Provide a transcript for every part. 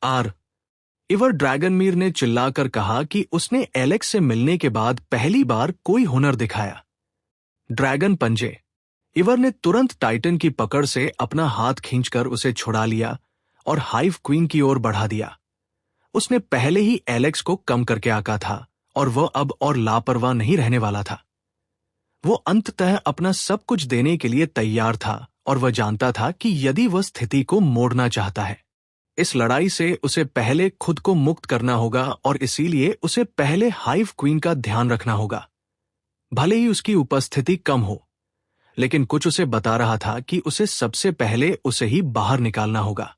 Are इवर ड्रैगनमीर ने चिल्लाकर कहा कि उसने एलेक्स से मिलने के बाद पहली बार कोई हुनर दिखाया। ड्रैगन पंजे। इवर ने तुरंत टाइटन की पकड़ से अपना हाथ खींचकर उसे छुड़ा लिया और हाइव क्वीन की ओर बढ़ा दिया। उसने पहले ही एलेक्स को कम करके आका था और वह अब और लापरवाह नहीं रहने वाला था। वो अंततः अपना सब कुछ देने के लिए तैयार था और वह जानता था कि यदि वह स्थिति को मोड़ना चाहता है, इस लड़ाई से उसे पहले खुद को मुक्त करना होगा और इसीलिए उसे पहले हाइव क्वीन का ध्यान रखना होगा। भले ही उसकी उपस्थिति कम हो, लेकिन कुछ उसे बता रहा था कि उसे सबसे पहले उसे ही बाहर निकालना होगा।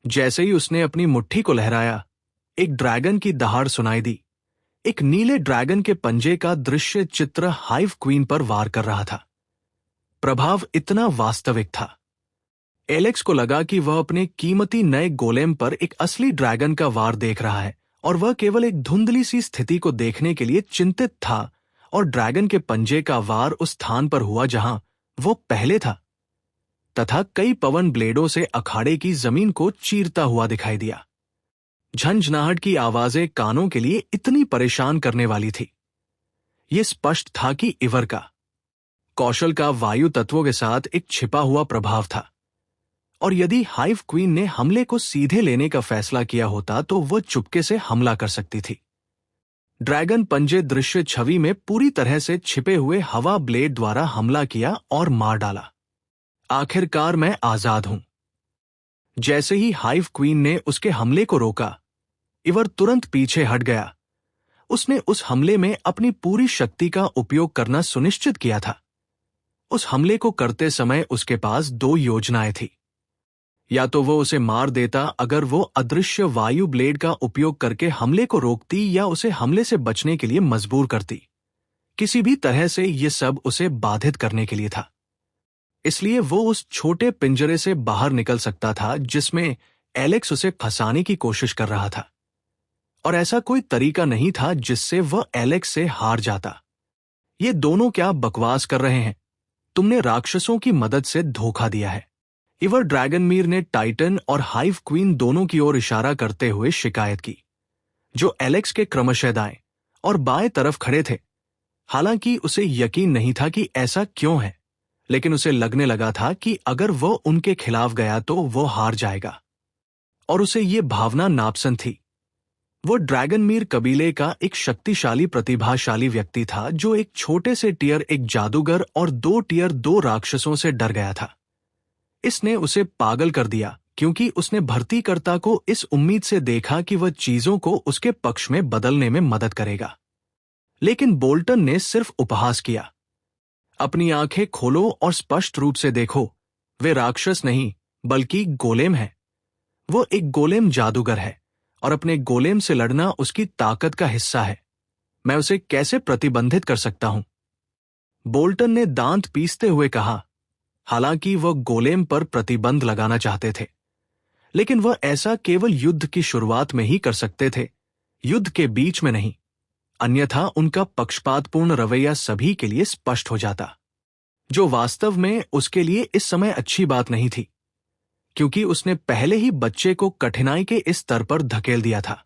जैसे ही उसने अपनी मुट्ठी को लहराया, एक ड्रैगन की दहाड़ सुनाई दी। एक नीले ड्रैगन के पंजे का दृश्य चित्र हाइव क्वीन पर वार कर रहा था। प्रभाव इतना वास्तविक था। एलेक्स को लगा कि वह अपने कीमती नए गोलेम पर एक असली ड्रैगन का वार देख रहा है और वह केवल एक धुंधली सी स्थिति को देखने के लिए चिंतित था और ड्रैगन के पंजे का वार उस स्थान पर हुआ जहां वो पहले था, तथा कई पवन ब्लेडों से अखाड़े की जमीन को चीरता हुआ दिखाई दिया। झंझनाहट की आवाजें कानों के लिए इतनी परेशान करने वाली थी। यह स्पष्ट था कि इवर का कौशल का वायु तत्वों के साथ एक छिपा हुआ प्रभाव था, और यदि हाइव क्वीन ने हमले को सीधे लेने का फैसला किया होता तो वह चुपके से हमला कर सकती थी। ड्रैगन पंजे दृश्य छवि में पूरी तरह से छिपे हुए हवा ब्लेड द्वारा हमला किया और मार डाला। आखिरकार मैं आजाद हूं। जैसे ही हाइव क्वीन ने उसके हमले को रोका, इवर तुरंत पीछे हट गया। उसने उस हमले में अपनी पूरी शक्ति का उपयोग करना सुनिश्चित किया था। उस हमले को करते समय उसके पास दो योजनाएं थी। या तो वो उसे मार देता अगर वो अदृश्य वायु ब्लेड का उपयोग करके हमले को रोकती, या उसे हमले से बचने के लिए मजबूर करती। किसी भी तरह से ये सब उसे बाधित करने के लिए था। इसलिए वो उस छोटे पिंजरे से बाहर निकल सकता था जिसमें एलेक्स उसे फंसाने की कोशिश कर रहा था, और ऐसा कोई तरीका नहीं था जिससे वह एलेक्स से हार जाता। ये दोनों क्या बकवास कर रहे हैं? तुमने राक्षसों की मदद से धोखा दिया है। इवर ड्रैगनमीर ने टाइटन और हाइव क्वीन दोनों की ओर इशारा करते हुए शिकायत की, जो एलेक्स के क्रमशः दाएं और बाएं तरफ खड़े थे। हालांकि उसे यकीन नहीं था कि ऐसा क्यों है, लेकिन उसे लगने लगा था कि अगर वह उनके खिलाफ गया तो वो हार जाएगा, और उसे ये भावना नापसंद थी। वो ड्रैगनमीर कबीले का एक शक्तिशाली प्रतिभाशाली व्यक्ति था जो एक छोटे से टियर एक जादूगर और 2 टियर 2 राक्षसों से डर गया था। इसने उसे पागल कर दिया क्योंकि उसने भर्तीकर्ता को इस उम्मीद से देखा कि वह चीजों को उसके पक्ष में बदलने में मदद करेगा। लेकिन बोल्टन ने सिर्फ उपहास किया। अपनी आंखें खोलो और स्पष्ट रूप से देखो, वे राक्षस नहीं बल्कि गोलेम है। वो एक गोलेम जादूगर है और अपने गोलेम से लड़ना उसकी ताकत का हिस्सा है। मैं उसे कैसे प्रतिबंधित कर सकता हूं? बोल्टन ने दांत पीसते हुए कहा। हालांकि वह गोलेम पर प्रतिबंध लगाना चाहते थे, लेकिन वह ऐसा केवल युद्ध की शुरुआत में ही कर सकते थे, युद्ध के बीच में नहीं। अन्यथा उनका पक्षपातपूर्ण रवैया सभी के लिए स्पष्ट हो जाता, जो वास्तव में उसके लिए इस समय अच्छी बात नहीं थी, क्योंकि उसने पहले ही बच्चे को कठिनाई के इस स्तर पर धकेल दिया था।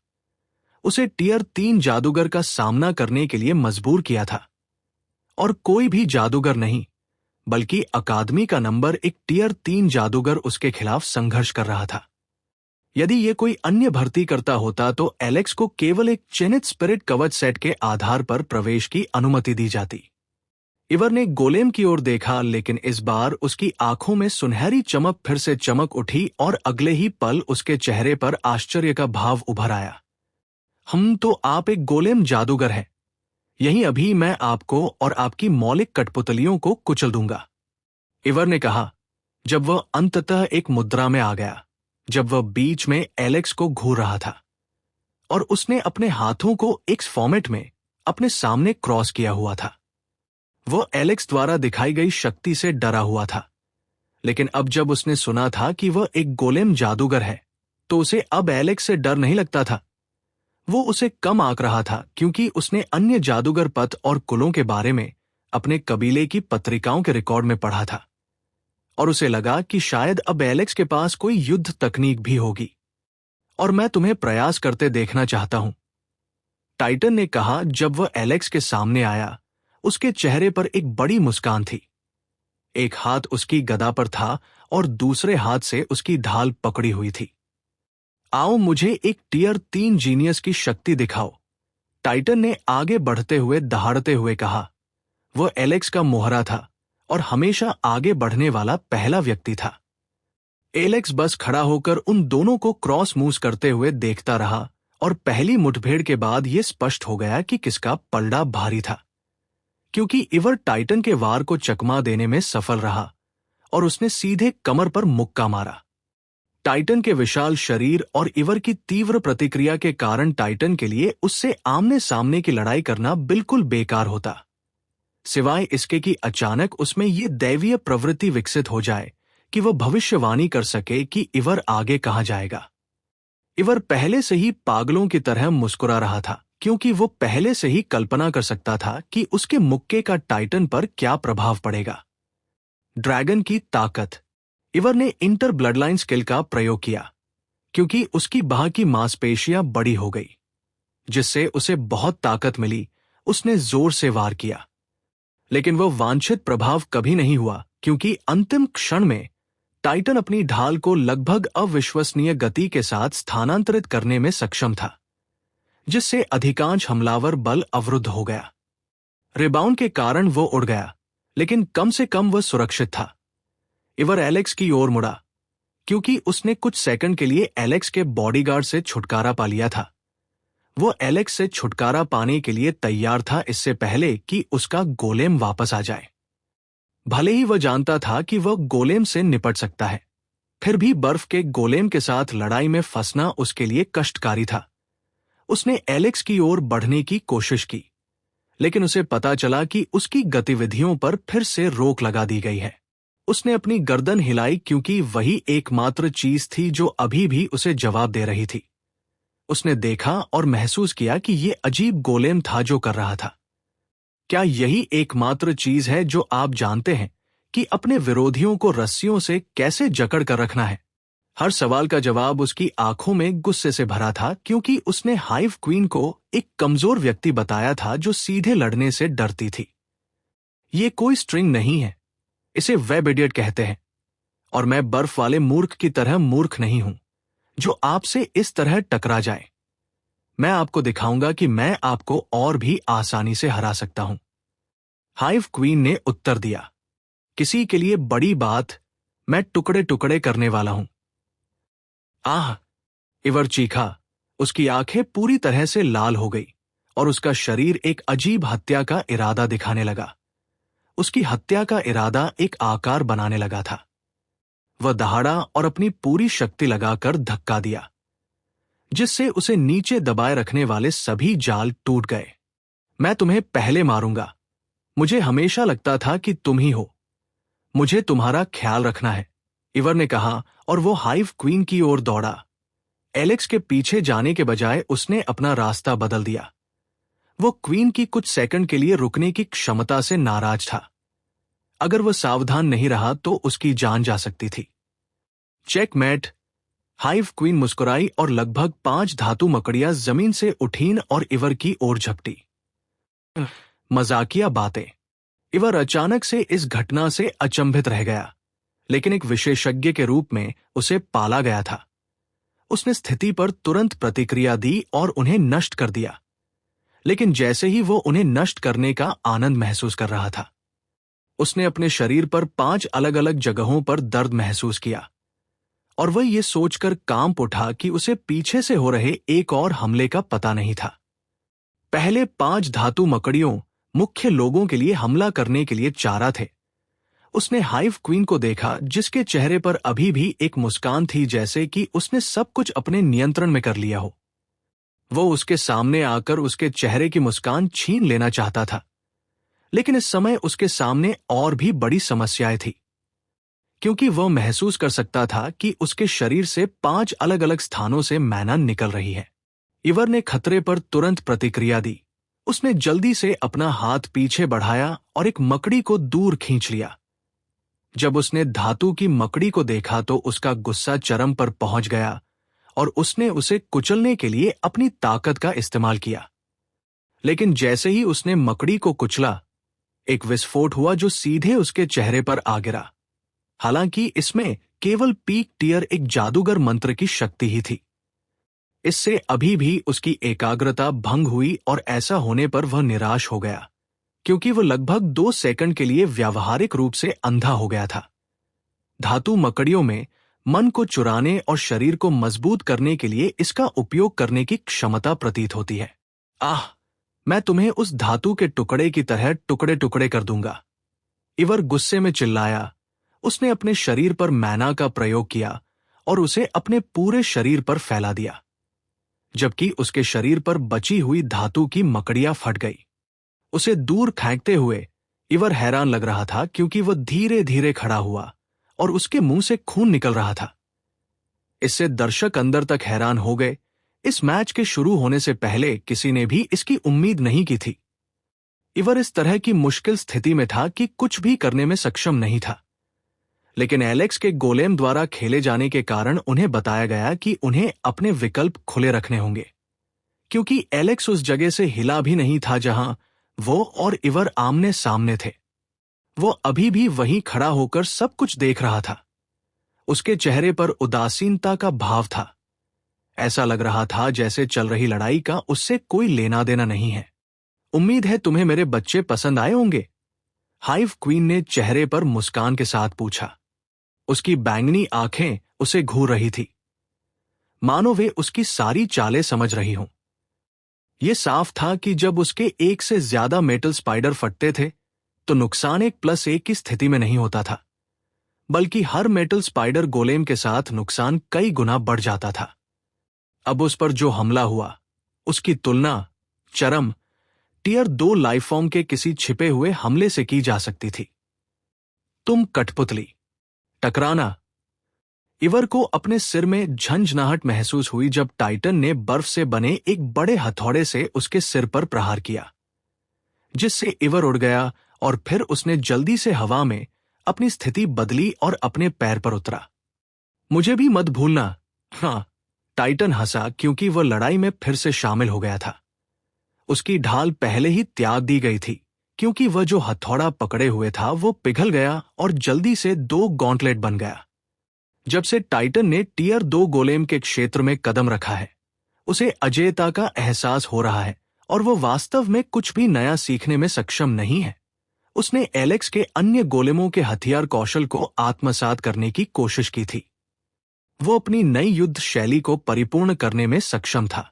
उसे टियर 3 जादूगर का सामना करने के लिए मजबूर किया था, और कोई भी जादूगर नहीं बल्कि अकादमी का नंबर एक टियर 3 जादूगर उसके खिलाफ संघर्ष कर रहा था। यदि यह कोई अन्य भर्ती करता होता तो एलेक्स को केवल एक चिन्हित स्पिरिट कवच सेट के आधार पर प्रवेश की अनुमति दी जाती। इवर ने गोलेम की ओर देखा, लेकिन इस बार उसकी आंखों में सुनहरी चमक फिर से चमक उठी और अगले ही पल उसके चेहरे पर आश्चर्य का भाव उभर आया। तो आप एक गोलेम जादूगर हैं। यहीं अभी मैं आपको और आपकी मौलिक कठपुतलियों को कुचल दूंगा, इवर ने कहा, जब वह अंततः एक मुद्रा में आ गया, जब वह बीच में एलेक्स को घूर रहा था, और उसने अपने हाथों को एक्स फॉर्मेट में अपने सामने क्रॉस किया हुआ था। वह एलेक्स द्वारा दिखाई गई शक्ति से डरा हुआ था, लेकिन अब जब उसने सुना था कि वह एक गोलेम जादूगर है, तो उसे अब एलेक्स से डर नहीं लगता था। वो उसे कम आंक रहा था क्योंकि उसने अन्य जादूगर पथ और कुलों के बारे में अपने कबीले की पत्रिकाओं के रिकॉर्ड में पढ़ा था, और उसे लगा कि शायद अब एलेक्स के पास कोई युद्ध तकनीक भी होगी। और मैं तुम्हें प्रयास करते देखना चाहता हूं। टाइटन ने कहा जब वह एलेक्स के सामने आया। उसके चेहरे पर एक बड़ी मुस्कान थी। एक हाथ उसकी गदा पर था और दूसरे हाथ से उसकी ढाल पकड़ी हुई थी। आओ मुझे एक टियर 3 जीनियस की शक्ति दिखाओ, टाइटन ने आगे बढ़ते हुए दहाड़ते हुए कहा। वह एलेक्स का मोहरा था और हमेशा आगे बढ़ने वाला पहला व्यक्ति था। एलेक्स बस खड़ा होकर उन दोनों को क्रॉस मूव करते हुए देखता रहा और पहली मुठभेड़ के बाद यह स्पष्ट हो गया कि किसका पलड़ा भारी था, क्योंकि इवर टाइटन के वार को चकमा देने में सफल रहा और उसने सीधे कमर पर मुक्का मारा। टाइटन के विशाल शरीर और इवर की तीव्र प्रतिक्रिया के कारण टाइटन के लिए उससे आमने सामने की लड़ाई करना बिल्कुल बेकार होता, सिवाय इसके कि अचानक उसमें यह दैवीय प्रवृत्ति विकसित हो जाए कि वह भविष्यवाणी कर सके कि इवर आगे कहां जाएगा। इवर पहले से ही पागलों की तरह मुस्कुरा रहा था, क्योंकि वो पहले से ही कल्पना कर सकता था कि उसके मुक्के का टाइटन पर क्या प्रभाव पड़ेगा। ड्रैगन की ताकत। इवर ने इंटर ब्लडलाइन स्किल का प्रयोग किया, क्योंकि उसकी बाह की मांसपेशियां बड़ी हो गई, जिससे उसे बहुत ताकत मिली। उसने जोर से वार किया, लेकिन वह वांछित प्रभाव कभी नहीं हुआ, क्योंकि अंतिम क्षण में टाइटन अपनी ढाल को लगभग अविश्वसनीय गति के साथ स्थानांतरित करने में सक्षम था, जिससे अधिकांश हमलावर बल अवरुद्ध हो गया। रिबाउंड के कारण वो उड़ गया, लेकिन कम से कम वह सुरक्षित था। इवर एलेक्स की ओर मुड़ा, क्योंकि उसने कुछ सेकंड के लिए एलेक्स के बॉडीगार्ड से छुटकारा पा लिया था। वो एलेक्स से छुटकारा पाने के लिए तैयार था, इससे पहले कि उसका गोलेम वापस आ जाए। भले ही वह जानता था कि वह गोलेम से निपट सकता है, फिर भी बर्फ के गोलेम के साथ लड़ाई में फंसना उसके लिए कष्टकारी था। उसने एलेक्स की ओर बढ़ने की कोशिश की, लेकिन उसे पता चला कि उसकी गतिविधियों पर फिर से रोक लगा दी गई है। उसने अपनी गर्दन हिलाई, क्योंकि वही एकमात्र चीज थी जो अभी भी उसे जवाब दे रही थी। उसने देखा और महसूस किया कि यह अजीब गोलेम था जो कर रहा था। क्या यही एकमात्र चीज है जो आप जानते हैं कि अपने विरोधियों को रस्सियों से कैसे जकड़ कर रखना है? हर सवाल का जवाब उसकी आंखों में गुस्से से भरा था, क्योंकि उसने हाइव क्वीन को एक कमजोर व्यक्ति बताया था जो सीधे लड़ने से डरती थी। ये कोई स्ट्रिंग नहीं है, इसे वेब इडियट कहते हैं, और मैं बर्फ वाले मूर्ख की तरह मूर्ख नहीं हूं जो आपसे इस तरह टकरा जाए। मैं आपको दिखाऊंगा कि मैं आपको और भी आसानी से हरा सकता हूं। हाइव क्वीन ने उत्तर दिया, किसी के लिए बड़ी बात, मैं टुकड़े टुकड़े करने वाला हूं। आह! इवर चीखा। उसकी आंखें पूरी तरह से लाल हो गई और उसका शरीर एक अजीब हत्या का इरादा दिखाने लगा। उसकी हत्या का इरादा एक आकार बनाने लगा था। वह दहाड़ा और अपनी पूरी शक्ति लगाकर धक्का दिया, जिससे उसे नीचे दबाए रखने वाले सभी जाल टूट गए। मैं तुम्हें पहले मारूंगा। मुझे हमेशा लगता था कि तुम ही हो। मुझे तुम्हारा ख्याल रखना है, इवर ने कहा, और वो हाइव क्वीन की ओर दौड़ा। एलेक्स के पीछे जाने के बजाय उसने अपना रास्ता बदल दिया। वो क्वीन की कुछ सेकंड के लिए रुकने की क्षमता से नाराज था। अगर वह सावधान नहीं रहा तो उसकी जान जा सकती थी। चेकमेट। हाइव क्वीन मुस्कुराई और लगभग 5 धातु मकड़ियां जमीन से उठीं और इवर की ओर झपटी। मजाकिया बातें। इवर अचानक से इस घटना से अचंभित रह गया, लेकिन एक विशेषज्ञ के रूप में उसे पाला गया था। उसने स्थिति पर तुरंत प्रतिक्रिया दी और उन्हें नष्ट कर दिया, लेकिन जैसे ही वो उन्हें नष्ट करने का आनंद महसूस कर रहा था, उसने अपने शरीर पर 5 अलग अलग जगहों पर दर्द महसूस किया, और वह ये सोचकर कांप उठा कि उसे पीछे से हो रहे एक और हमले का पता नहीं था। पहले 5 धातु मकड़ियों मुख्य लोगों के लिए हमला करने के लिए चारा थे। उसने हाइव क्वीन को देखा, जिसके चेहरे पर अभी भी एक मुस्कान थी, जैसे कि उसने सब कुछ अपने नियंत्रण में कर लिया हो। वो उसके सामने आकर उसके चेहरे की मुस्कान छीन लेना चाहता था, लेकिन इस समय उसके सामने और भी बड़ी समस्याएं थी, क्योंकि वह महसूस कर सकता था कि उसके शरीर से 5 अलग अलग स्थानों से मैना निकल रही है। इवर ने खतरे पर तुरंत प्रतिक्रिया दी। उसने जल्दी से अपना हाथ पीछे बढ़ाया और एक मकड़ी को दूर खींच लिया। जब उसने धातु की मकड़ी को देखा तो उसका गुस्सा चरम पर पहुंच गया और उसने उसे कुचलने के लिए अपनी ताकत का इस्तेमाल किया। लेकिन जैसे ही उसने मकड़ी को कुचला, एक विस्फोट हुआ जो सीधे उसके चेहरे पर आ गिरा। हालांकि इसमें केवल पीक टियर एक जादूगर मंत्र की शक्ति ही थी। इससे अभी भी उसकी एकाग्रता भंग हुई और ऐसा होने पर वह निराश हो गया, क्योंकि वह लगभग 2 सेकंड के लिए व्यावहारिक रूप से अंधा हो गया था। धातु मकड़ियों में मन को चुराने और शरीर को मजबूत करने के लिए इसका उपयोग करने की क्षमता प्रतीत होती है। आह, मैं तुम्हें उस धातु के टुकड़े की तरह टुकड़े टुकड़े कर दूंगा, इवर गुस्से में चिल्लाया। उसने अपने शरीर पर मैना का प्रयोग किया और उसे अपने पूरे शरीर पर फैला दिया, जबकि उसके शरीर पर बची हुई धातु की मकड़ियां फट गई। उसे दूर फेंकते हुए इवर हैरान लग रहा था, क्योंकि वह धीरे धीरे खड़ा हुआ और उसके मुंह से खून निकल रहा था। इससे दर्शक अंदर तक हैरान हो गए। इस मैच के शुरू होने से पहले किसी ने भी इसकी उम्मीद नहीं की थी। इवर इस तरह की मुश्किल स्थिति में था कि कुछ भी करने में सक्षम नहीं था। लेकिन एलेक्स के गोलेम द्वारा खेले जाने के कारण उन्हें बताया गया कि उन्हें अपने विकल्प खुले रखने होंगे, क्योंकि एलेक्स उस जगह से हिला भी नहीं था जहां वो और इवर आमने सामने थे। वो अभी भी वहीं खड़ा होकर सब कुछ देख रहा था। उसके चेहरे पर उदासीनता का भाव था। ऐसा लग रहा था जैसे चल रही लड़ाई का उससे कोई लेना देना नहीं है। उम्मीद है तुम्हें मेरे बच्चे पसंद आए होंगे, हाइव क्वीन ने चेहरे पर मुस्कान के साथ पूछा। उसकी बैंगनी आंखें उसे घूर रही थी, मानो वे उसकी सारी चालें समझ रही हों। यह साफ था कि जब उसके एक से ज्यादा मेटल स्पाइडर फटते थे तो नुकसान 1+1 की स्थिति में नहीं होता था, बल्कि हर मेटल स्पाइडर गोलेम के साथ नुकसान कई गुना बढ़ जाता था। अब उस पर जो हमला हुआ उसकी तुलना चरम टियर 2 लाइफ फॉर्म के किसी छिपे हुए हमले से की जा सकती थी। तुम कठपुतली, टकराना। इवर को अपने सिर में झंझनाहट महसूस हुई जब टाइटन ने बर्फ से बने एक बड़े हथौड़े से उसके सिर पर प्रहार किया, जिससे इवर उड़ गया और फिर उसने जल्दी से हवा में अपनी स्थिति बदली और अपने पैर पर उतरा। मुझे भी मत भूलना। हाँ, टाइटन हंसा, क्योंकि वह लड़ाई में फिर से शामिल हो गया था। उसकी ढाल पहले ही त्याग दी गई थी, क्योंकि वह जो हथौड़ा पकड़े हुए था वो पिघल गया और जल्दी से 2 गॉन्टलेट बन गया। जब से टाइटन ने टियर 2 गोलेम के क्षेत्र में कदम रखा है, उसे अजेयता का एहसास हो रहा है और वो वास्तव में कुछ भी नया सीखने में सक्षम नहीं है। उसने एलेक्स के अन्य गोलेमों के हथियार कौशल को आत्मसात करने की कोशिश की थी। वो अपनी नई युद्ध शैली को परिपूर्ण करने में सक्षम था,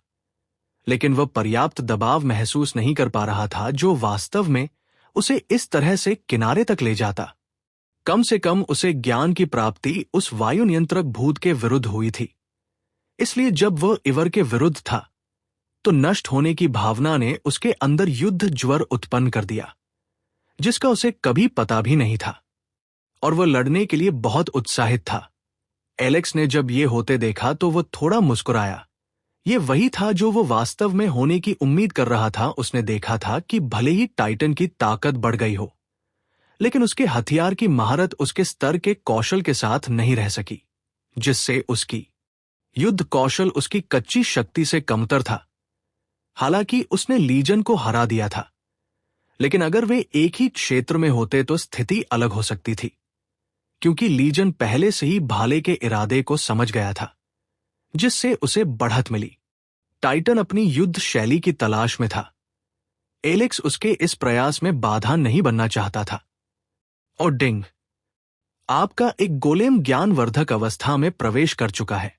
लेकिन वह पर्याप्त दबाव महसूस नहीं कर पा रहा था जो वास्तव में उसे इस तरह से किनारे तक ले जाता। कम से कम उसे ज्ञान की प्राप्ति उस वायु नियंत्रक भूत के विरुद्ध हुई थी। इसलिए जब वह इवर के विरुद्ध था तो नष्ट होने की भावना ने उसके अंदर युद्ध ज्वर उत्पन्न कर दिया, जिसका उसे कभी पता भी नहीं था, और वह लड़ने के लिए बहुत उत्साहित था। एलेक्स ने जब ये होते देखा तो वह थोड़ा मुस्कुराया। ये वही था जो वो वास्तव में होने की उम्मीद कर रहा था। उसने देखा था कि भले ही टाइटन की ताकत बढ़ गई हो, लेकिन उसके हथियार की महारत उसके स्तर के कौशल के साथ नहीं रह सकी, जिससे उसकी युद्ध कौशल उसकी कच्ची शक्ति से कमतर था। हालांकि उसने लीजन को हरा दिया था, लेकिन अगर वे एक ही क्षेत्र में होते तो स्थिति अलग हो सकती थी, क्योंकि लीजन पहले से ही भाले के इरादे को समझ गया था, जिससे उसे बढ़त मिली। टाइटन अपनी युद्ध शैली की तलाश में था। एलेक्स उसके इस प्रयास में बाधा नहीं बनना चाहता था। और डिंग, आपका एक गोलेम ज्ञानवर्धक अवस्था में प्रवेश कर चुका है।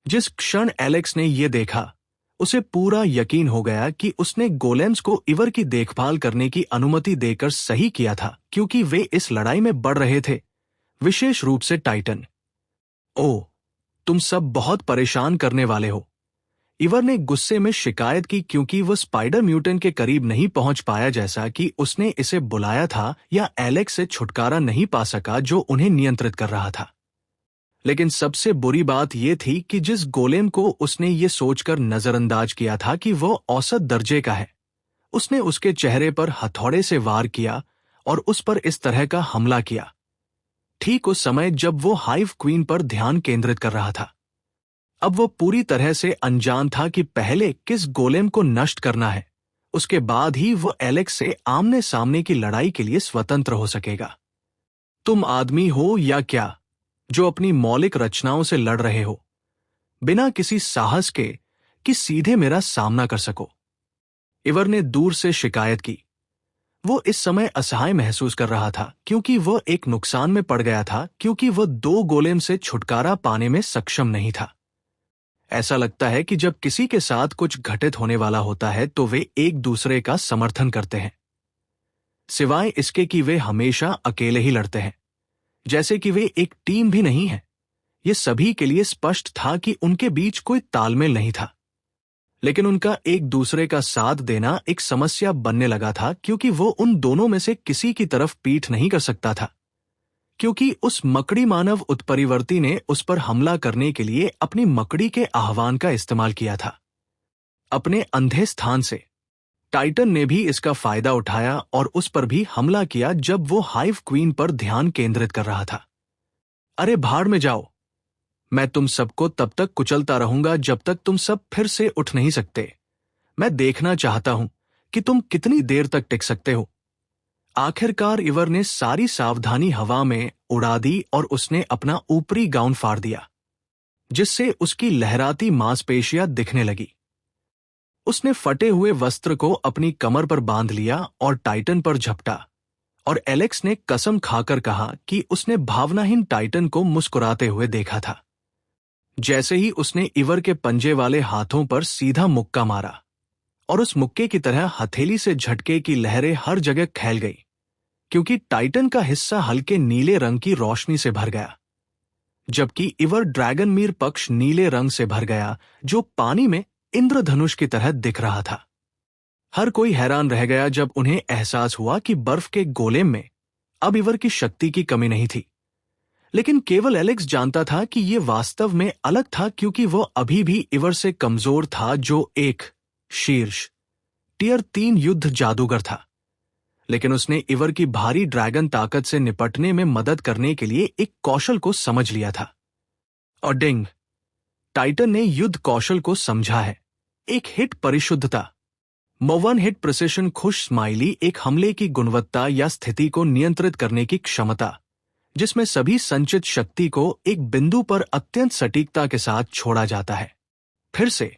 जिस क्षण एलेक्स ने यह देखा, उसे पूरा यकीन हो गया कि उसने गोलेम्स को इवर की देखभाल करने की अनुमति देकर सही किया था, क्योंकि वे इस लड़ाई में बढ़ रहे थे, विशेष रूप से टाइटन। ओह, तुम सब बहुत परेशान करने वाले हो, इवर ने गुस्से में शिकायत की, क्योंकि वह स्पाइडर म्यूटेंट के करीब नहीं पहुंच पाया जैसा कि उसने इसे बुलाया था, या एलेक्स से छुटकारा नहीं पा सका जो उन्हें नियंत्रित कर रहा था। लेकिन सबसे बुरी बात यह थी कि जिस गोलेम को उसने ये सोचकर नजरअंदाज किया था कि वह औसत दर्जे का है, उसने उसके चेहरे पर हथौड़े से वार किया और उस पर इस तरह का हमला किया, ठीक उस समय जब वो हाइव क्वीन पर ध्यान केंद्रित कर रहा था। अब वो पूरी तरह से अनजान था कि पहले किस गोलेम को नष्ट करना है, उसके बाद ही वो एलेक्स से आमने सामने की लड़ाई के लिए स्वतंत्र हो सकेगा। तुम आदमी हो या क्या, जो अपनी मौलिक रचनाओं से लड़ रहे हो, बिना किसी साहस के कि सीधे मेरा सामना कर सको? इवर ने दूर से शिकायत की। वो इस समय असहाय महसूस कर रहा था क्योंकि वह एक नुकसान में पड़ गया था, क्योंकि वह 2 गोलेम से छुटकारा पाने में सक्षम नहीं था। ऐसा लगता है कि जब किसी के साथ कुछ घटित होने वाला होता है तो वे एक दूसरे का समर्थन करते हैं, सिवाय इसके कि वे हमेशा अकेले ही लड़ते हैं, जैसे कि वे एक टीम भी नहीं है। ये सभी के लिए स्पष्ट था कि उनके बीच कोई तालमेल नहीं था, लेकिन उनका एक दूसरे का साथ देना एक समस्या बनने लगा था, क्योंकि वो उन दोनों में से किसी की तरफ पीठ नहीं कर सकता था, क्योंकि उस मकड़ी मानव उत्परिवर्ती ने उस पर हमला करने के लिए अपनी मकड़ी के आह्वान का इस्तेमाल किया था। अपने अंधे स्थान से टाइटन ने भी इसका फायदा उठाया और उस पर भी हमला किया जब वो हाइव क्वीन पर ध्यान केंद्रित कर रहा था। अरे भाड़ में जाओ, मैं तुम सबको तब तक कुचलता रहूंगा जब तक तुम सब फिर से उठ नहीं सकते। मैं देखना चाहता हूं कि तुम कितनी देर तक टिक सकते हो। आखिरकार इवर ने सारी सावधानी हवा में उड़ा दी और उसने अपना ऊपरी गाउन फाड़ दिया, जिससे उसकी लहराती मांसपेशियां दिखने लगी। उसने फटे हुए वस्त्र को अपनी कमर पर बांध लिया और टाइटन पर झपटा, और एलेक्स ने कसम खाकर कहा कि उसने भावनाहीन टाइटन को मुस्कुराते हुए देखा था। जैसे ही उसने इवर के पंजे वाले हाथों पर सीधा मुक्का मारा, और उस मुक्के की तरह हथेली से झटके की लहरें हर जगह फैल गई, क्योंकि टाइटन का हिस्सा हल्के नीले रंग की रोशनी से भर गया, जबकि इवर ड्रैगनमीर पक्ष नीले रंग से भर गया, जो पानी में इंद्रधनुष की तरह दिख रहा था। हर कोई हैरान रह गया जब उन्हें एहसास हुआ कि बर्फ के गोलेम में अब इवर की शक्ति की कमी नहीं थी, लेकिन केवल एलेक्स जानता था कि यह वास्तव में अलग था, क्योंकि वह अभी भी इवर से कमजोर था, जो एक शीर्ष टियर 3 युद्ध जादूगर था। लेकिन उसने इवर की भारी ड्रैगन ताकत से निपटने में मदद करने के लिए एक कौशल को समझ लिया था। और डिंग, टाइटन ने युद्ध कौशल को समझा है। एक हिट परिशुद्धता, वन हिट प्रिसिशन, खुश स्माइली, एक हमले की गुणवत्ता या स्थिति को नियंत्रित करने की क्षमता, जिसमें सभी संचित शक्ति को एक बिंदु पर अत्यंत सटीकता के साथ छोड़ा जाता है। फिर से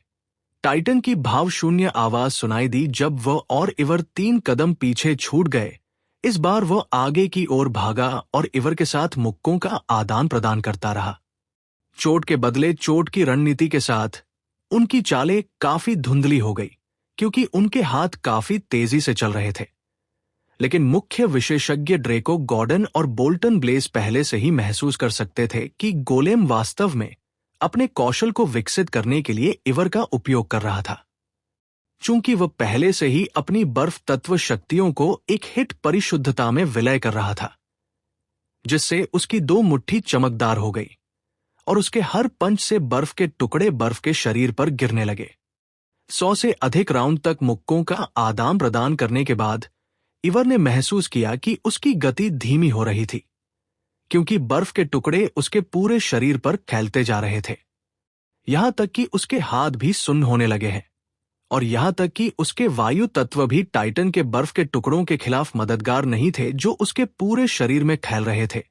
टाइटन की भावशून्य आवाज सुनाई दी जब वह और इवर 3 कदम पीछे छूट गए। इस बार वह आगे की ओर भागा और इवर के साथ मुक्कों का आदान प्रदान करता रहा। चोट के बदले चोट की रणनीति के साथ उनकी चालें काफी धुंधली हो गई, क्योंकि उनके हाथ काफी तेजी से चल रहे थे। लेकिन मुख्य विशेषज्ञ ड्रेको गॉर्डन और बोल्टन ब्लेज पहले से ही महसूस कर सकते थे कि गोलेम वास्तव में अपने कौशल को विकसित करने के लिए इवर का उपयोग कर रहा था। चूंकि वह पहले से ही अपनी बर्फ तत्व शक्तियों को एक हिट परिशुद्धता में विलय कर रहा था, जिससे उसकी 2 मुट्ठी चमकदार हो गई और उसके हर पंच से बर्फ के टुकड़े बर्फ के शरीर पर गिरने लगे। 100 से अधिक राउंड तक मुक्कों का आदान प्रदान करने के बाद इवर ने महसूस किया कि उसकी गति धीमी हो रही थी, क्योंकि बर्फ के टुकड़े उसके पूरे शरीर पर फैलते जा रहे थे। यहां तक कि उसके हाथ भी सुन्न होने लगे हैं, और यहां तक कि उसके वायु तत्व भी टाइटन के बर्फ के टुकड़ों के खिलाफ मददगार नहीं थे, जो उसके पूरे शरीर में फैल रहे थे।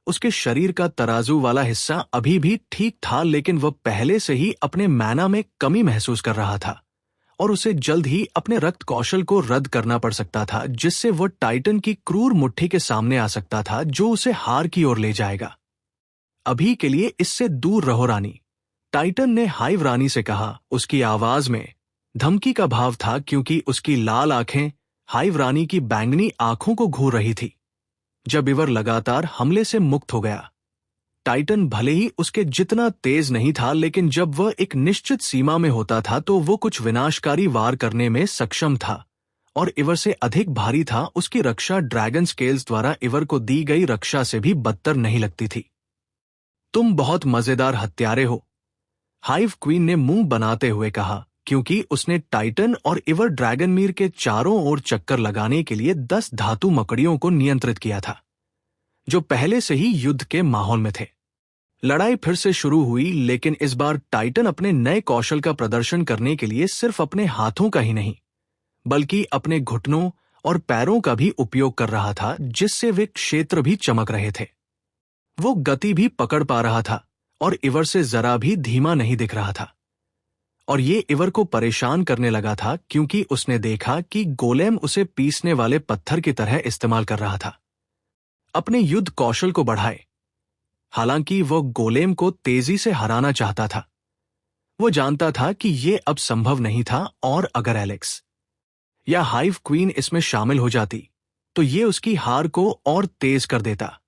उसके शरीर का तराजू वाला हिस्सा अभी भी ठीक था, लेकिन वह पहले से ही अपने मैना में कमी महसूस कर रहा था, और उसे जल्द ही अपने रक्त कौशल को रद्द करना पड़ सकता था, जिससे वह टाइटन की क्रूर मुट्ठी के सामने आ सकता था, जो उसे हार की ओर ले जाएगा। अभी के लिए इससे दूर रहो रानी, टाइटन ने हाइव रानी से कहा। उसकी आवाज में धमकी का भाव था, क्योंकि उसकी लाल आंखें हाइव रानी की बैंगनी आंखों को घूर रही थी। जब इवर लगातार हमले से मुक्त हो गया, टाइटन भले ही उसके जितना तेज नहीं था, लेकिन जब वह एक निश्चित सीमा में होता था तो वो कुछ विनाशकारी वार करने में सक्षम था, और इवर से अधिक भारी था। उसकी रक्षा ड्रैगन स्केल्स द्वारा इवर को दी गई रक्षा से भी बदतर नहीं लगती थी। तुम बहुत मजेदार हत्यारे हो, हाइव क्वीन ने मुंह बनाते हुए कहा, क्योंकि उसने टाइटन और इवर ड्रैगनमीर के चारों ओर चक्कर लगाने के लिए 10 धातु मकड़ियों को नियंत्रित किया था, जो पहले से ही युद्ध के माहौल में थे। लड़ाई फिर से शुरू हुई, लेकिन इस बार टाइटन अपने नए कौशल का प्रदर्शन करने के लिए सिर्फ अपने हाथों का ही नहीं, बल्कि अपने घुटनों और पैरों का भी उपयोग कर रहा था, जिससे वे क्षेत्र भी चमक रहे थे। वो गति भी पकड़ पा रहा था और इवर से जरा भी धीमा नहीं दिख रहा था। और ये इवर को परेशान करने लगा था, क्योंकि उसने देखा कि गोलेम उसे पीसने वाले पत्थर की तरह इस्तेमाल कर रहा था, अपने युद्ध कौशल को बढ़ाए। हालांकि वो गोलेम को तेजी से हराना चाहता था। वो जानता था कि ये अब संभव नहीं था, और अगर एलेक्स या हाइव क्वीन इसमें शामिल हो जाती तो ये उसकी हार को और तेज कर देता।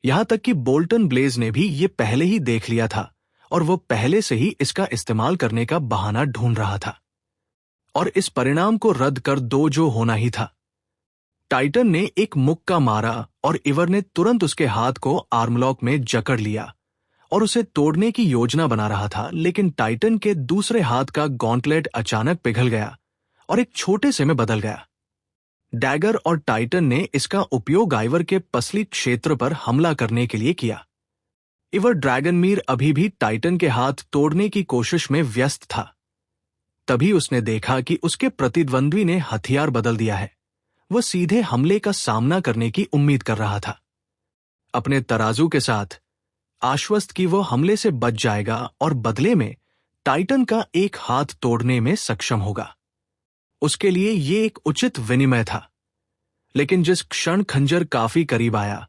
यहां तक कि बोल्टन ब्लेज ने भी ये पहले ही देख लिया था, और वो पहले से ही इसका इस्तेमाल करने का बहाना ढूंढ रहा था। और इस परिणाम को रद्द कर दो जो होना ही था। टाइटन ने एक मुक्का मारा और इवर ने तुरंत उसके हाथ को आर्मलॉक में जकड़ लिया और उसे तोड़ने की योजना बना रहा था, लेकिन टाइटन के दूसरे हाथ का गॉन्टलेट अचानक पिघल गया और एक छोटे से में बदल गया। डैगर और टाइटन ने इसका उपयोग आइवर के पसली क्षेत्र पर हमला करने के लिए किया। इवर ड्रैगनमीर अभी भी टाइटन के हाथ तोड़ने की कोशिश में व्यस्त था। तभी उसने देखा कि उसके प्रतिद्वंद्वी ने हथियार बदल दिया है। वह सीधे हमले का सामना करने की उम्मीद कर रहा था, अपने तराजू के साथ, आश्वस्त कि वो हमले से बच जाएगा और बदले में टाइटन का एक हाथ तोड़ने में सक्षम होगा। उसके लिए ये एक उचित विनिमय था। लेकिन जिस क्षण खंजर काफी करीब आया,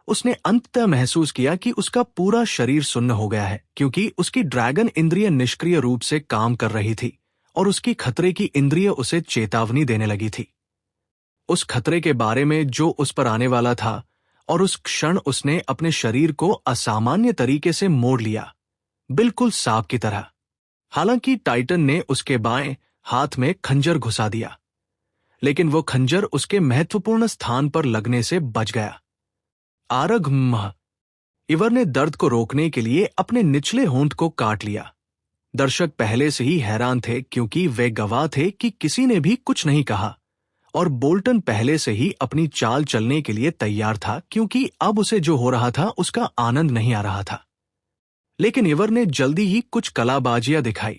उसने अंततः महसूस किया कि उसका पूरा शरीर सुन्न हो गया है, क्योंकि उसकी ड्रैगन इंद्रिय निष्क्रिय रूप से काम कर रही थी और उसकी खतरे की इंद्रिय उसे चेतावनी देने लगी थी, उस खतरे के बारे में जो उस पर आने वाला था। और उस क्षण उसने अपने शरीर को असामान्य तरीके से मोड़ लिया, बिल्कुल सांप की तरह। हालांकि टाइटन ने उसके बाएं हाथ में खंजर घुसा दिया, लेकिन वो खंजर उसके महत्वपूर्ण स्थान पर लगने से बच गया। आरघ! इवर ने दर्द को रोकने के लिए अपने निचले होंठ को काट लिया। दर्शक पहले से ही हैरान थे, क्योंकि वे गवाह थे कि किसी ने भी कुछ नहीं कहा, और बोल्टन पहले से ही अपनी चाल चलने के लिए तैयार था, क्योंकि अब उसे जो हो रहा था उसका आनंद नहीं आ रहा था। लेकिन इवर ने जल्दी ही कुछ कलाबाजियां दिखाई,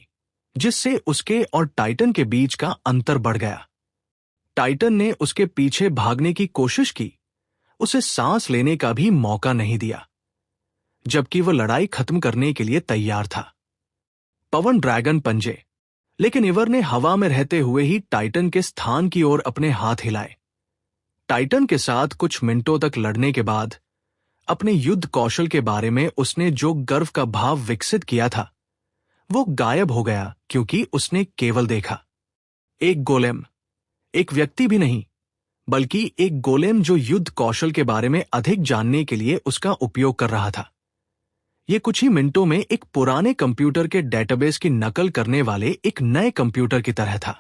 जिससे उसके और टाइटन के बीच का अंतर बढ़ गया। टाइटन ने उसके पीछे भागने की कोशिश की, उसे सांस लेने का भी मौका नहीं दिया, जबकि वह लड़ाई खत्म करने के लिए तैयार था। पवन ड्रैगन पंजे। लेकिन इवर ने हवा में रहते हुए ही टाइटन के स्थान की ओर अपने हाथ हिलाए। टाइटन के साथ कुछ मिनटों तक लड़ने के बाद अपने युद्ध कौशल के बारे में उसने जो गर्व का भाव विकसित किया था, वो गायब हो गया, क्योंकि उसने केवल देखा एक गोलेम, एक व्यक्ति भी नहीं, बल्कि एक गोलेम जो युद्ध कौशल के बारे में अधिक जानने के लिए उसका उपयोग कर रहा था। ये कुछ ही मिनटों में एक पुराने कंप्यूटर के डेटाबेस की नकल करने वाले एक नए कंप्यूटर की तरह था।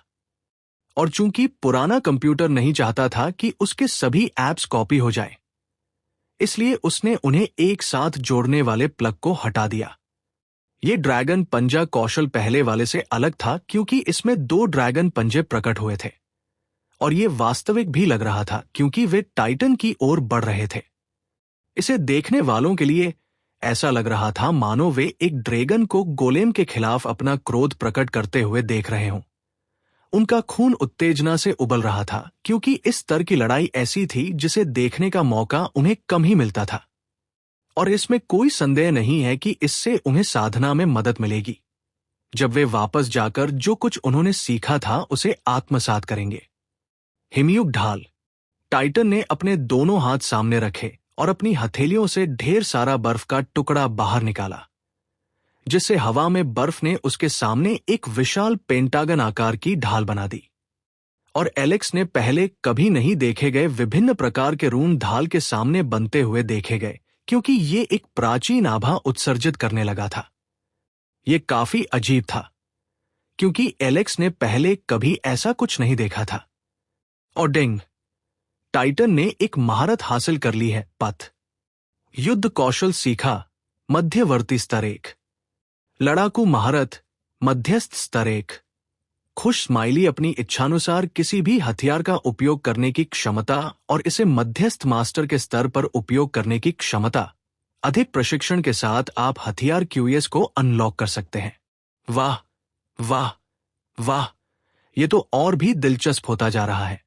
और चूंकि पुराना कंप्यूटर नहीं चाहता था कि उसके सभी ऐप्स कॉपी हो जाए, इसलिए उसने उन्हें एक साथ जोड़ने वाले प्लग को हटा दिया। ये ड्रैगन पंजा कौशल पहले वाले से अलग था, क्योंकि इसमें 2 ड्रैगन पंजे प्रकट हुए थे, और ये वास्तविक भी लग रहा था, क्योंकि वे टाइटन की ओर बढ़ रहे थे। इसे देखने वालों के लिए ऐसा लग रहा था मानो वे एक ड्रैगन को गोलेम के खिलाफ अपना क्रोध प्रकट करते हुए देख रहे हों। उनका खून उत्तेजना से उबल रहा था, क्योंकि इस स्तर की लड़ाई ऐसी थी जिसे देखने का मौका उन्हें कम ही मिलता था। और इसमें कोई संदेह नहीं है कि इससे उन्हें साधना में मदद मिलेगी, जब वे वापस जाकर जो कुछ उन्होंने सीखा था उसे आत्मसात करेंगे। हिमयुग ढाल। टाइटन ने अपने दोनों हाथ सामने रखे और अपनी हथेलियों से ढेर सारा बर्फ का टुकड़ा बाहर निकाला, जिससे हवा में बर्फ ने उसके सामने एक विशाल पेंटागन आकार की ढाल बना दी। और एलेक्स ने पहले कभी नहीं देखे गए विभिन्न प्रकार के रून ढाल के सामने बनते हुए देखे गए, क्योंकि ये एक प्राचीन आभा उत्सर्जित करने लगा था। ये काफी अजीब था, क्योंकि एलेक्स ने पहले कभी ऐसा कुछ नहीं देखा था। और डिंग! टाइटन ने एक महारत हासिल कर ली है। पथ युद्ध कौशल सीखा। मध्यवर्ती स्तर 1। लड़ाकू महारत मध्यस्थ स्तर 1। खुश स्माइली अपनी इच्छानुसार किसी भी हथियार का उपयोग करने की क्षमता और इसे मध्यस्थ मास्टर के स्तर पर उपयोग करने की क्षमता। अधिक प्रशिक्षण के साथ आप हथियार क्यूएस को अनलॉक कर सकते हैं। वाह वाह वाह, ये तो और भी दिलचस्प होता जा रहा है।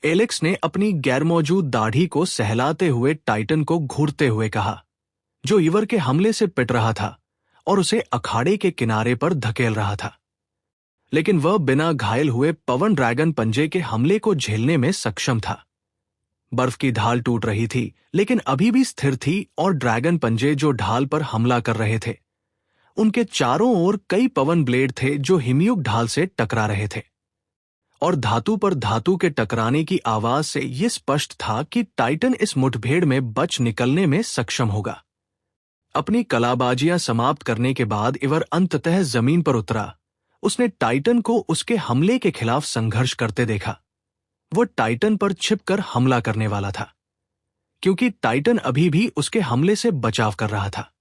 एलेक्स ने अपनी गैरमौजूद दाढ़ी को सहलाते हुए टाइटन को घूरते हुए कहा, जो ईवर के हमले से पिट रहा था और उसे अखाड़े के किनारे पर धकेल रहा था। लेकिन वह बिना घायल हुए पवन ड्रैगन पंजे के हमले को झेलने में सक्षम था। बर्फ की ढाल टूट रही थी, लेकिन अभी भी स्थिर थी और ड्रैगन पंजे जो ढाल पर हमला कर रहे थे, उनके चारों ओर कई पवन ब्लेड थे जो हिमयुग ढाल से टकरा रहे थे। और धातु पर धातु के टकराने की आवाज से यह स्पष्ट था कि टाइटन इस मुठभेड़ में बच निकलने में सक्षम होगा। अपनी कलाबाजियां समाप्त करने के बाद ईवर अंततः जमीन पर उतरा। उसने टाइटन को उसके हमले के खिलाफ संघर्ष करते देखा। वो टाइटन पर छिपकर हमला करने वाला था, क्योंकि टाइटन अभी भी उसके हमले से बचाव कर रहा था।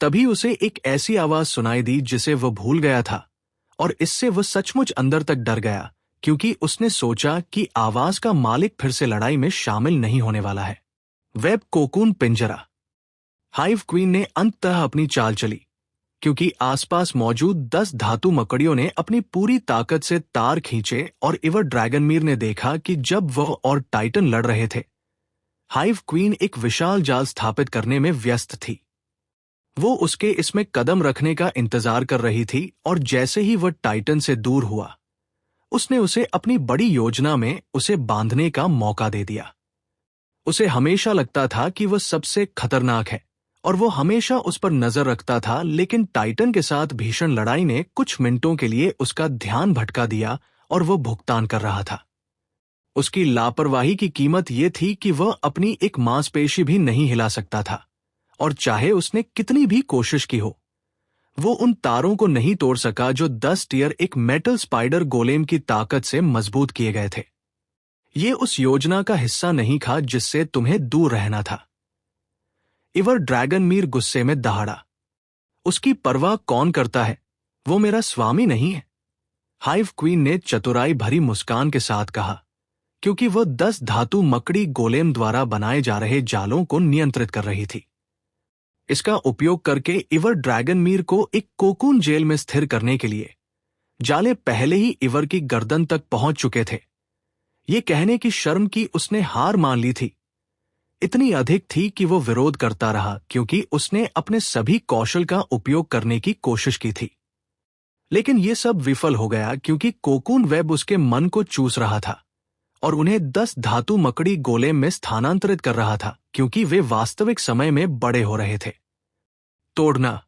तभी उसे एक ऐसी आवाज सुनाई दी जिसे वह भूल गया था, और इससे वह सचमुच अंदर तक डर गया, क्योंकि उसने सोचा कि आवाज का मालिक फिर से लड़ाई में शामिल नहीं होने वाला है। वेब कोकून पिंजरा। हाइव क्वीन ने अंततः अपनी चाल चली, क्योंकि आसपास मौजूद 10 धातु मकड़ियों ने अपनी पूरी ताकत से तार खींचे और ईवर ड्रैगनमीर ने देखा कि जब वह और टाइटन लड़ रहे थे, हाइव क्वीन एक विशाल जाल स्थापित करने में व्यस्त थी। वो उसके इसमें कदम रखने का इंतजार कर रही थी, और जैसे ही वह टाइटन से दूर हुआ, उसने उसे अपनी बड़ी योजना में उसे बांधने का मौका दे दिया। उसे हमेशा लगता था कि वह सबसे खतरनाक है और वो हमेशा उस पर नजर रखता था, लेकिन टाइटन के साथ भीषण लड़ाई ने कुछ मिनटों के लिए उसका ध्यान भटका दिया और वो भुगतान कर रहा था। उसकी लापरवाही की कीमत ये थी कि वह अपनी एक मांसपेशी भी नहीं हिला सकता था, और चाहे उसने कितनी भी कोशिश की हो, वो उन तारों को नहीं तोड़ सका जो 10 टियर एक मेटल स्पाइडर गोलेम की ताकत से मजबूत किए गए थे। ये उस योजना का हिस्सा नहीं था जिससे तुम्हें दूर रहना था। ईवर ड्रैगनमीर गुस्से में दहाड़ा। उसकी परवाह कौन करता है? वो मेरा स्वामी नहीं है, हाइव क्वीन ने चतुराई भरी मुस्कान के साथ कहा, क्योंकि वह 10 धातु मकड़ी गोलेम द्वारा बनाए जा रहे जालों को नियंत्रित कर रही थी। इसका उपयोग करके ईवर ड्रैगनमीर को एक कोकून जेल में स्थिर करने के लिए जाले पहले ही ईवर की गर्दन तक पहुंच चुके थे। ये कहने की शर्म की उसने हार मान ली थी इतनी अधिक थी कि वो विरोध करता रहा, क्योंकि उसने अपने सभी कौशल का उपयोग करने की कोशिश की थी। लेकिन ये सब विफल हो गया, क्योंकि कोकून वेब उसके मन को चूस रहा था और उन्हें 10 धातु मकड़ी गोलेम में स्थानांतरित कर रहा था, क्योंकि वे वास्तविक समय में बड़े हो रहे थे। तोड़ना।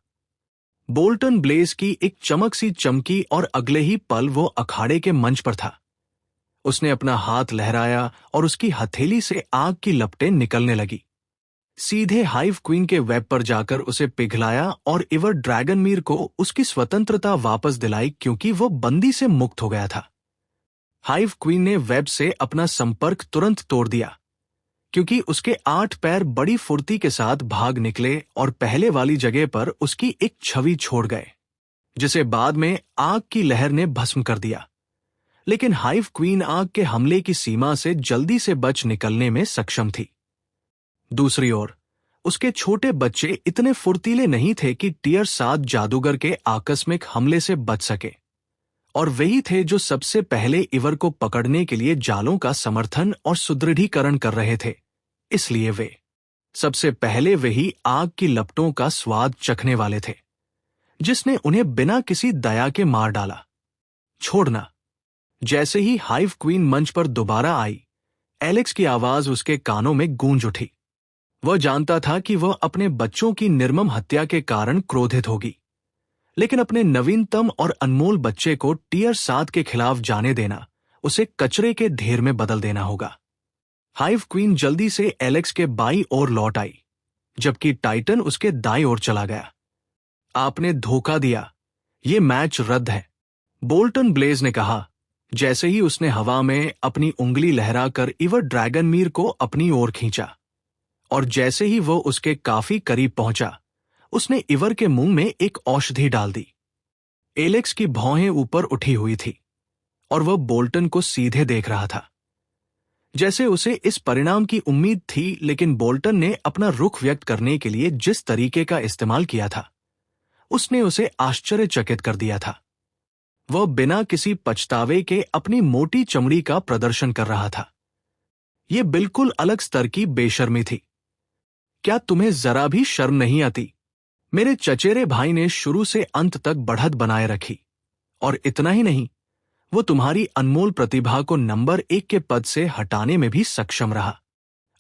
बोल्टन ब्लेज की एक चमक सी चमकी और अगले ही पल वो अखाड़े के मंच पर था। उसने अपना हाथ लहराया और उसकी हथेली से आग की लपटें निकलने लगी। सीधे हाइव क्वीन के वेब पर जाकर उसे पिघलाया और ईवर ड्रैगनमीर को उसकी स्वतंत्रता वापस दिलाई, क्योंकि वो बंदी से मुक्त हो गया था। हाइव क्वीन ने वेब से अपना संपर्क तुरंत तोड़ दिया, क्योंकि उसके 8 पैर बड़ी फुर्ती के साथ भाग निकले और पहले वाली जगह पर उसकी एक छवि छोड़ गए, जिसे बाद में आग की लहर ने भस्म कर दिया। लेकिन हाइव क्वीन आग के हमले की सीमा से जल्दी से बच निकलने में सक्षम थी। दूसरी ओर उसके छोटे बच्चे इतने फुर्तीले नहीं थे कि टियर 7 जादूगर के आकस्मिक हमले से बच सके, और वही थे जो सबसे पहले ईवर को पकड़ने के लिए जालों का समर्थन और सुदृढ़ीकरण कर रहे थे। इसलिए वे सबसे पहले वही आग की लपटों का स्वाद चखने वाले थे, जिसने उन्हें बिना किसी दया के मार डाला। छोड़ना। जैसे ही हाइव क्वीन मंच पर दोबारा आई, एलेक्स की आवाज उसके कानों में गूंज उठी। वह जानता था कि वह अपने बच्चों की निर्मम हत्या के कारण क्रोधित होगी, लेकिन अपने नवीनतम और अनमोल बच्चे को टियर 7 के खिलाफ जाने देना, उसे कचरे के ढेर में बदल देना होगा। हाइव क्वीन जल्दी से एलेक्स के बाईं ओर लौट आई, जबकि टाइटन उसके दाईं ओर चला गया। आपने धोखा दिया, ये मैच रद्द है, बोल्टन ब्लेज ने कहा, जैसे ही उसने हवा में अपनी उंगली लहराकर ईवर ड्रैगनमीर को अपनी ओर खींचा, और जैसे ही वो उसके काफी करीब पहुंचा, उसने ईवर के मुंह में एक औषधि डाल दी। एलेक्स की भौहें ऊपर उठी हुई थी और वह बोल्टन को सीधे देख रहा था। जैसे उसे इस परिणाम की उम्मीद थी, लेकिन बोल्टन ने अपना रुख व्यक्त करने के लिए जिस तरीके का इस्तेमाल किया था, उसने उसे आश्चर्यचकित कर दिया था। वह बिना किसी पछतावे के अपनी मोटी चमड़ी का प्रदर्शन कर रहा था। यह बिल्कुल अलग स्तर की बेशर्मी थी। क्या तुम्हें जरा भी शर्म नहीं आती? मेरे चचेरे भाई ने शुरू से अंत तक बढ़त बनाए रखी, और इतना ही नहीं, वो तुम्हारी अनमोल प्रतिभा को नंबर 1 के पद से हटाने में भी सक्षम रहा।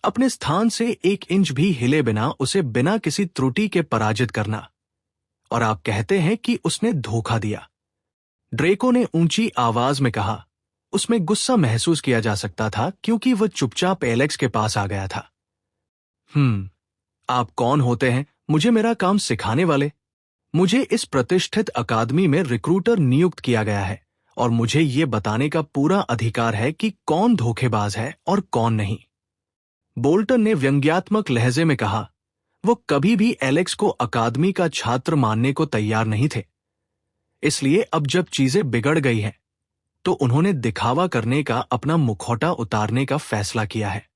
अपने स्थान से 1 इंच भी हिले बिना उसे बिना किसी त्रुटि के पराजित करना, और आप कहते हैं कि उसने धोखा दिया। ड्रेको ने ऊंची आवाज में कहा। उसमें गुस्सा महसूस किया जा सकता था क्योंकि वह चुपचाप एलेक्स के पास आ गया था। आप कौन होते हैं मुझे मेरा काम सिखाने वाले? मुझे इस प्रतिष्ठित अकादमी में रिक्रूटर नियुक्त किया गया है, और मुझे ये बताने का पूरा अधिकार है कि कौन धोखेबाज है और कौन नहीं। बोल्टन ने व्यंग्यात्मक लहजे में कहा। वो कभी भी एलेक्स को अकादमी का छात्र मानने को तैयार नहीं थे। इसलिए अब जब चीजें बिगड़ गई हैं, तो उन्होंने दिखावा करने का अपना मुखौटा उतारने का फैसला किया है।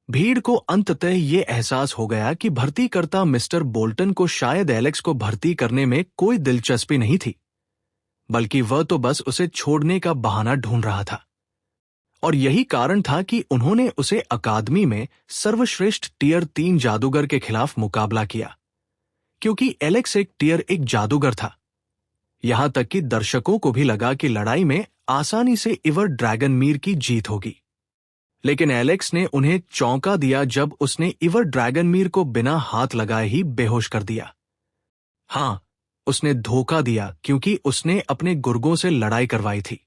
भीड़ को अंततः ये एहसास हो गया कि भर्तीकर्ता मिस्टर बोल्टन को शायद एलेक्स को भर्ती करने में कोई दिलचस्पी नहीं थी, बल्कि वह तो बस उसे छोड़ने का बहाना ढूंढ रहा था। और यही कारण था कि उन्होंने उसे अकादमी में सर्वश्रेष्ठ टियर 3 जादूगर के खिलाफ मुकाबला किया, क्योंकि एलेक्स एक टियर 1 जादूगर था। यहां तक कि दर्शकों को भी लगा कि लड़ाई में आसानी से इवर ड्रैगनमीर की जीत होगी। लेकिन एलेक्स ने उन्हें चौंका दिया जब उसने इवर ड्रैगनमीर को बिना हाथ लगाए ही बेहोश कर दिया। हां, उसने धोखा दिया क्योंकि उसने अपने गुर्गों से लड़ाई करवाई थी,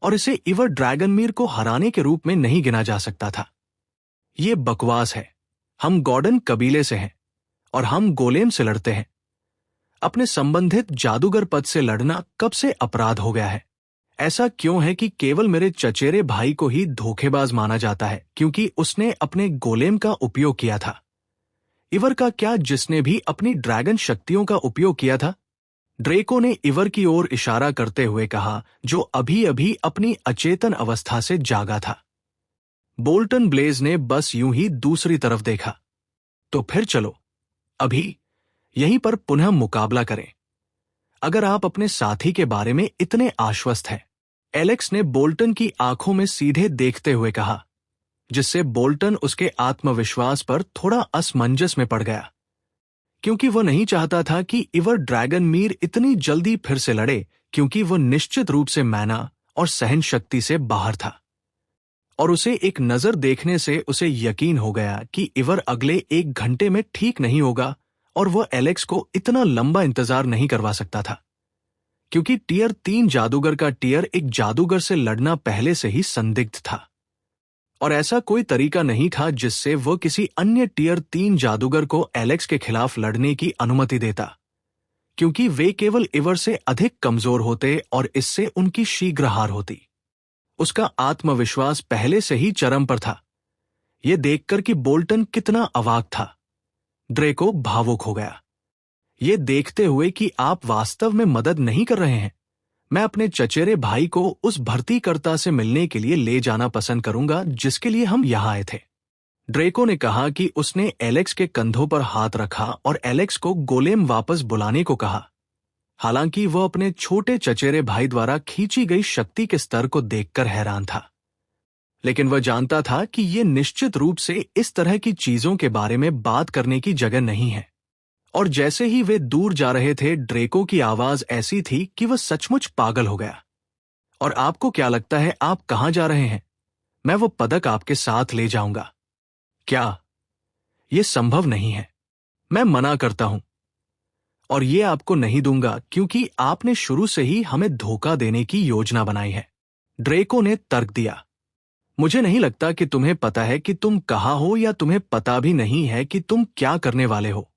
और इसे इवर ड्रैगनमीर को हराने के रूप में नहीं गिना जा सकता था। यह बकवास है। हम गॉर्डन कबीले से हैं, और हम गोलेम से लड़ते हैं। अपने संबंधित जादूगर पद से लड़ना कब से अपराध हो गया है? ऐसा क्यों है कि केवल मेरे चचेरे भाई को ही धोखेबाज माना जाता है क्योंकि उसने अपने गोलेम का उपयोग किया था? इवर का क्या, जिसने भी अपनी ड्रैगन शक्तियों का उपयोग किया था? ड्रेको ने इवर की ओर इशारा करते हुए कहा, जो अभी अभी अपनी अचेतन अवस्था से जागा था। बोल्टन ब्लेज ने बस यूं ही दूसरी तरफ देखा। तो फिर चलो, अभी यहीं पर पुनः मुकाबला करें, अगर आप अपने साथी के बारे में इतने आश्वस्त हैं। एलेक्स ने बोल्टन की आंखों में सीधे देखते हुए कहा, जिससे बोल्टन उसके आत्मविश्वास पर थोड़ा असमंजस में पड़ गया, क्योंकि वह नहीं चाहता था कि इवर ड्रैगनमीर इतनी जल्दी फिर से लड़े, क्योंकि वह निश्चित रूप से मैना और सहन शक्ति से बाहर था। और उसे एक नजर देखने से उसे यकीन हो गया कि इवर अगले 1 घंटे में ठीक नहीं होगा, और वह एलेक्स को इतना लंबा इंतजार नहीं करवा सकता था, क्योंकि टियर 3 जादूगर का टियर 1 जादूगर से लड़ना पहले से ही संदिग्ध था, और ऐसा कोई तरीका नहीं था जिससे वह किसी अन्य टियर 3 जादूगर को एलेक्स के खिलाफ लड़ने की अनुमति देता, क्योंकि वे केवल इवर से अधिक कमजोर होते और इससे उनकी शीघ्र हार होती। उसका आत्मविश्वास पहले से ही चरम पर था। यह देखकर कि बोल्टन कितना अवाक था, ड्रेको भावुक हो गया। ये देखते हुए कि आप वास्तव में मदद नहीं कर रहे हैं, मैं अपने चचेरे भाई को उस भर्तीकर्ता से मिलने के लिए ले जाना पसंद करूंगा जिसके लिए हम यहां आए थे। ड्रेको ने कहा कि उसने एलेक्स के कंधों पर हाथ रखा और एलेक्स को गोलेम वापस बुलाने को कहा। हालांकि वह अपने छोटे चचेरे भाई द्वारा खींची गई शक्ति के स्तर को देखकर हैरान था, लेकिन वह जानता था कि यह निश्चित रूप से इस तरह की चीजों के बारे में बात करने की जगह नहीं है। और जैसे ही वे दूर जा रहे थे, ड्रेको की आवाज ऐसी थी कि वह सचमुच पागल हो गया। और आपको क्या लगता है आप कहां जा रहे हैं? मैं वो पदक आपके साथ ले जाऊंगा। क्या? यह संभव नहीं है। मैं मना करता हूं। और ये आपको नहीं दूंगा क्योंकि आपने शुरू से ही हमें धोखा देने की योजना बनाई है, ड्रेको ने तर्क दिया। मुझे नहीं लगता कि तुम्हें पता है कि तुम कहां हो, या तुम्हें पता भी नहीं है कि तुम क्या करने वाले हो।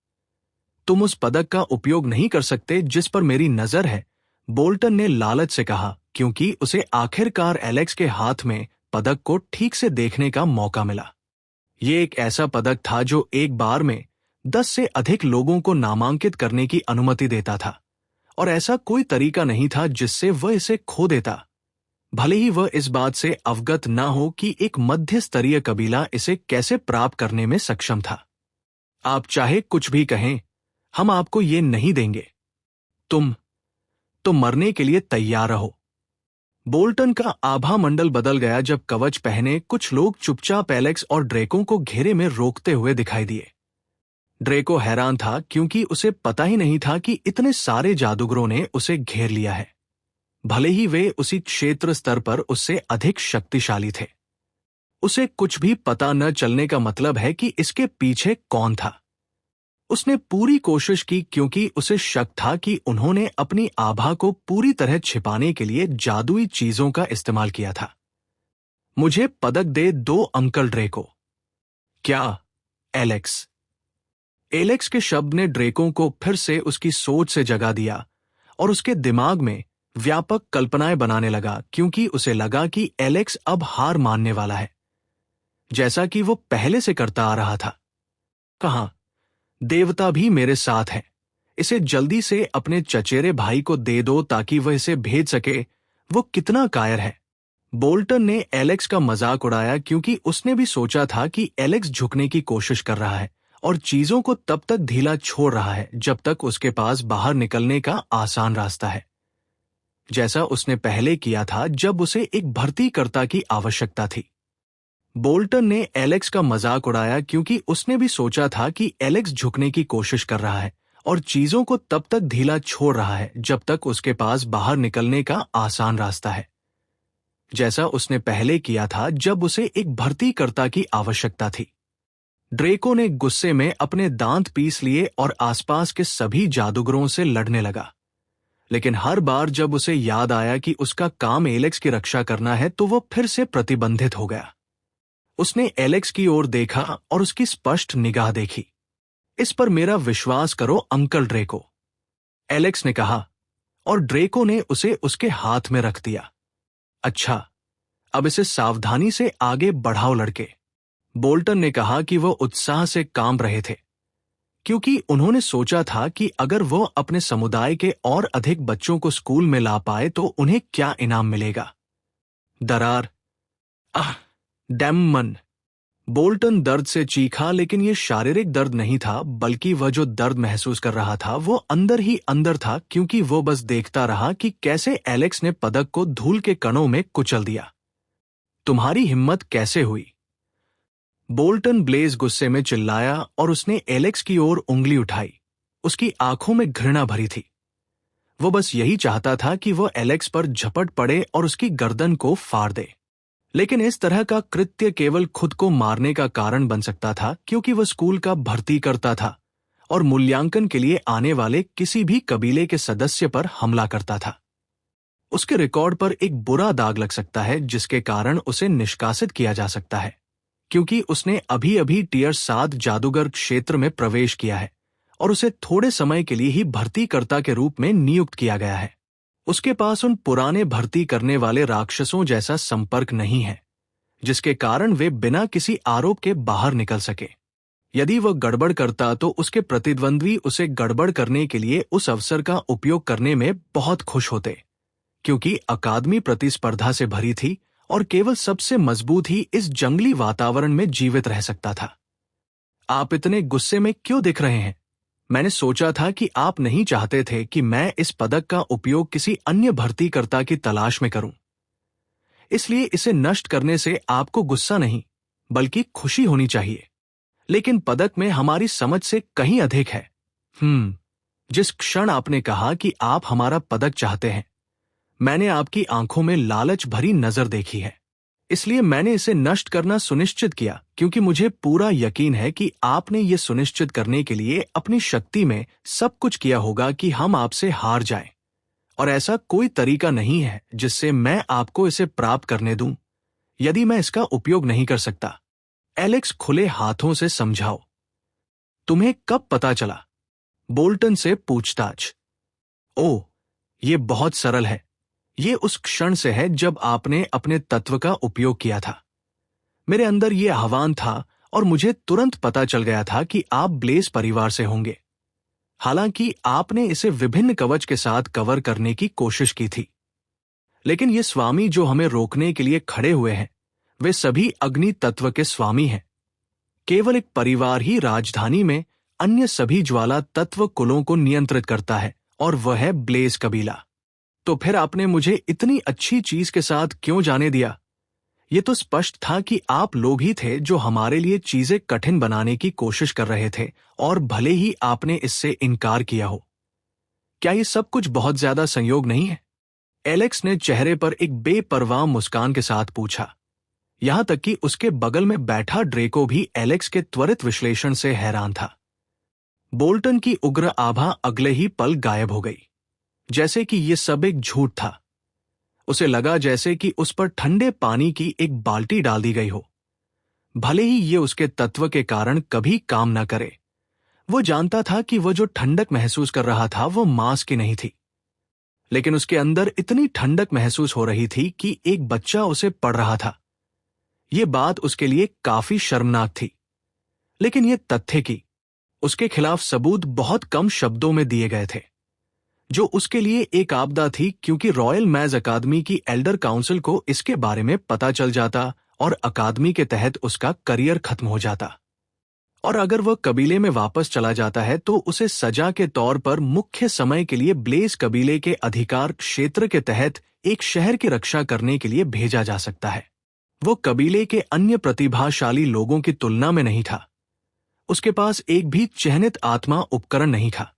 तुम उस पदक का उपयोग नहीं कर सकते जिस पर मेरी नजर है, बोल्टन ने लालच से कहा, क्योंकि उसे आखिरकार एलेक्स के हाथ में पदक को ठीक से देखने का मौका मिला। ये एक ऐसा पदक था जो एक बार में 10 से अधिक लोगों को नामांकित करने की अनुमति देता था, और ऐसा कोई तरीका नहीं था जिससे वह इसे खो देता। भले ही वह इस बात से अवगत न हो कि एक मध्य स्तरीय कबीला इसे कैसे प्राप्त करने में सक्षम था। आप चाहे कुछ भी कहें, हम आपको ये नहीं देंगे। तुम तो मरने के लिए तैयार रहो। बोल्टन का आभा मंडल बदल गया जब कवच पहने कुछ लोग चुपचाप एलेक्स और ड्रेको को घेरे में रोकते हुए दिखाई दिए। ड्रेको हैरान था क्योंकि उसे पता ही नहीं था कि इतने सारे जादूगरों ने उसे घेर लिया है, भले ही वे उसी क्षेत्र स्तर पर उससे अधिक शक्तिशाली थे। उसे कुछ भी पता न चलने का मतलब है कि इसके पीछे कौन था। उसने पूरी कोशिश की क्योंकि उसे शक था कि उन्होंने अपनी आभा को पूरी तरह छिपाने के लिए जादुई चीजों का इस्तेमाल किया था। मुझे पदक दे दो अंकल ड्रेको। क्या? एलेक्स। एलेक्स के शब्द ने ड्रेको को फिर से उसकी सोच से जगा दिया और उसके दिमाग में व्यापक कल्पनाएं बनाने लगा क्योंकि उसे लगा कि एलेक्स अब हार मानने वाला है, जैसा कि वो पहले से करता आ रहा था। कहां? देवता भी मेरे साथ है। इसे जल्दी से अपने चचेरे भाई को दे दो ताकि वह इसे भेज सके। वो कितना कायर है। बोल्टन ने एलेक्स का मजाक उड़ाया क्योंकि उसने भी सोचा था कि एलेक्स झुकने की कोशिश कर रहा है और चीजों को तब तक ढीला छोड़ रहा है जब तक उसके पास बाहर निकलने का आसान रास्ता है, जैसा उसने पहले किया था जब उसे एक भर्तीकर्ता की आवश्यकता थी। बोल्टन ने एलेक्स का मजाक उड़ाया क्योंकि उसने भी सोचा था कि एलेक्स झुकने की कोशिश कर रहा है और चीजों को तब तक ढीला छोड़ रहा है जब तक उसके पास बाहर निकलने का आसान रास्ता है, जैसा उसने पहले किया था जब उसे एक भर्तीकर्ता की आवश्यकता थी। ड्रेको ने गुस्से में अपने दांत पीस लिए और आसपास के सभी जादूगरों से लड़ने लगा, लेकिन हर बार जब उसे याद आया कि उसका काम एलेक्स की रक्षा करना है तो वो फिर से प्रतिबंधित हो गया। उसने एलेक्स की ओर देखा और उसकी स्पष्ट निगाह देखी। इस पर मेरा विश्वास करो अंकल ड्रेको, एलेक्स ने कहा और ड्रेको ने उसे उसके हाथ में रख दिया। अच्छा, अब इसे सावधानी से आगे बढ़ाओ लड़के, बोल्टन ने कहा कि वह उत्साह से कांप रहे थे क्योंकि उन्होंने सोचा था कि अगर वो अपने समुदाय के और अधिक बच्चों को स्कूल में ला पाए तो उन्हें क्या इनाम मिलेगा। दरार। आह, डैमन। बोल्टन दर्द से चीखा, लेकिन यह शारीरिक दर्द नहीं था बल्कि वह जो दर्द महसूस कर रहा था वो अंदर ही अंदर था क्योंकि वो बस देखता रहा कि कैसे एलेक्स ने पदक को धूल के कणों में कुचल दिया। तुम्हारी हिम्मत कैसे हुई? बोल्टन ब्लेज गुस्से में चिल्लाया और उसने एलेक्स की ओर उंगली उठाई। उसकी आंखों में घृणा भरी थी। वो बस यही चाहता था कि वो एलेक्स पर झपट पड़े और उसकी गर्दन को फाड़ दे, लेकिन इस तरह का कृत्य केवल खुद को मारने का कारण बन सकता था क्योंकि वह स्कूल का भर्ती करता था और मूल्यांकन के लिए आने वाले किसी भी कबीले के सदस्य पर हमला करता था। उसके रिकॉर्ड पर एक बुरा दाग लग सकता है जिसके कारण उसे निष्कासित किया जा सकता है क्योंकि उसने अभी अभी टियर 7 जादूगर क्षेत्र में प्रवेश किया है और उसे थोड़े समय के लिए ही भर्तीकर्ता के रूप में नियुक्त किया गया है। उसके पास उन पुराने भर्ती करने वाले राक्षसों जैसा संपर्क नहीं है जिसके कारण वे बिना किसी आरोप के बाहर निकल सके। यदि वह गड़बड़ करता तो उसके प्रतिद्वंद्वी उसे गड़बड़ करने के लिए उस अवसर का उपयोग करने में बहुत खुश होते क्योंकि अकादमी प्रतिस्पर्धा से भरी थी और केवल सबसे मजबूत ही इस जंगली वातावरण में जीवित रह सकता था। आप इतने गुस्से में क्यों दिख रहे हैं? मैंने सोचा था कि आप नहीं चाहते थे कि मैं इस पदक का उपयोग किसी अन्य भर्तीकर्ता की तलाश में करूं, इसलिए इसे नष्ट करने से आपको गुस्सा नहीं बल्कि खुशी होनी चाहिए। लेकिन पदक में हमारी समझ से कहीं अधिक है। जिस क्षण आपने कहा कि आप हमारा पदक चाहते हैं, मैंने आपकी आंखों में लालच भरी नजर देखी है, इसलिए मैंने इसे नष्ट करना सुनिश्चित किया क्योंकि मुझे पूरा यकीन है कि आपने ये सुनिश्चित करने के लिए अपनी शक्ति में सब कुछ किया होगा कि हम आपसे हार जाएं, और ऐसा कोई तरीका नहीं है जिससे मैं आपको इसे प्राप्त करने दूं यदि मैं इसका उपयोग नहीं कर सकता। एलेक्स खुले हाथों से समझाओ। तुम्हें कब पता चला? बोल्टन से पूछताछ। ओह, ये बहुत सरल है। ये उस क्षण से है जब आपने अपने तत्व का उपयोग किया था। मेरे अंदर ये आह्वान था और मुझे तुरंत पता चल गया था कि आप ब्लेज परिवार से होंगे, हालांकि आपने इसे विभिन्न कवच के साथ कवर करने की कोशिश की थी। लेकिन ये स्वामी जो हमें रोकने के लिए खड़े हुए हैं, वे सभी अग्नि तत्व के स्वामी हैं। केवल एक परिवार ही राजधानी में अन्य सभी ज्वाला तत्व कुलों को नियंत्रित करता है, और वह है ब्लेज कबीला। तो फिर आपने मुझे इतनी अच्छी चीज के साथ क्यों जाने दिया? ये तो स्पष्ट था कि आप लोग ही थे जो हमारे लिए चीजें कठिन बनाने की कोशिश कर रहे थे, और भले ही आपने इससे इनकार किया हो। क्या ये सब कुछ बहुत ज्यादा संयोग नहीं है? एलेक्स ने चेहरे पर एक बेपरवाह मुस्कान के साथ पूछा। यहां तक कि उसके बगल में बैठा ड्रेको भी एलेक्स के त्वरित विश्लेषण से हैरान था। बोल्टन की उग्र आभा अगले ही पल गायब हो गई, जैसे कि ये सब एक झूठ था। उसे लगा जैसे कि उस पर ठंडे पानी की एक बाल्टी डाल दी गई हो। भले ही ये उसके तत्व के कारण कभी काम न करे, वो जानता था कि वो जो ठंडक महसूस कर रहा था वो मांस की नहीं थी, लेकिन उसके अंदर इतनी ठंडक महसूस हो रही थी कि एक बच्चा उसे पढ़ रहा था। ये बात उसके लिए काफी शर्मनाक थी, लेकिन ये तथ्य कि उसके खिलाफ सबूत बहुत कम शब्दों में दिए गए थे, जो उसके लिए एक आपदा थी, क्योंकि रॉयल मैज अकादमी की एल्डर काउंसिल को इसके बारे में पता चल जाता और अकादमी के तहत उसका करियर खत्म हो जाता। और अगर वह कबीले में वापस चला जाता है तो उसे सजा के तौर पर मुख्य समय के लिए ब्लेज कबीले के अधिकार क्षेत्र के तहत एक शहर की रक्षा करने के लिए भेजा जा सकता है। वो कबीले के अन्य प्रतिभाशाली लोगों की तुलना में नहीं था। उसके पास एक भी चिह्नित आत्मा उपकरण नहीं था।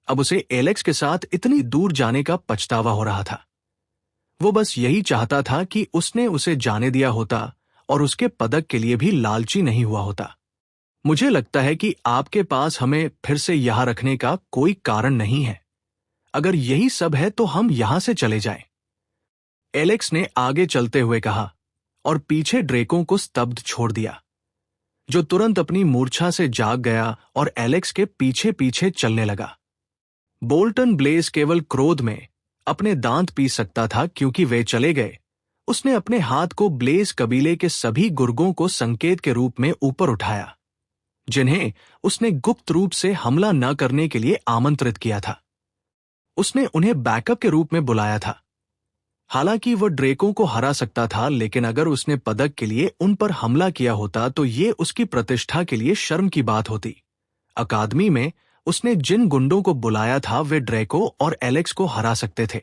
अब उसे एलेक्स के साथ इतनी दूर जाने का पछतावा हो रहा था। वो बस यही चाहता था कि उसने उसे जाने दिया होता और उसके पदक के लिए भी लालची नहीं हुआ होता। मुझे लगता है कि आपके पास हमें फिर से यहां रखने का कोई कारण नहीं है। अगर यही सब है तो हम यहां से चले जाएं। एलेक्स ने आगे चलते हुए कहा, और पीछे ड्रेको को स्तब्ध छोड़ दिया, जो तुरंत अपनी मूर्छा से जाग गया और एलेक्स के पीछे पीछे चलने लगा। बोल्टन ब्लेज केवल क्रोध में अपने दांत पीस सकता था, क्योंकि वे चले गए। उसने अपने हाथ को ब्लेज कबीले के सभी गुर्गों को संकेत के रूप में ऊपर उठाया, जिन्हें उसने गुप्त रूप से हमला न करने के लिए आमंत्रित किया था। उसने उन्हें बैकअप के रूप में बुलाया था। हालांकि वह ड्रेको को हरा सकता था, लेकिन अगर उसने पदक के लिए उन पर हमला किया होता तो ये उसकी प्रतिष्ठा के लिए शर्म की बात होती। अकादमी में उसने जिन गुंडों को बुलाया था वे ड्रेको और एलेक्स को हरा सकते थे,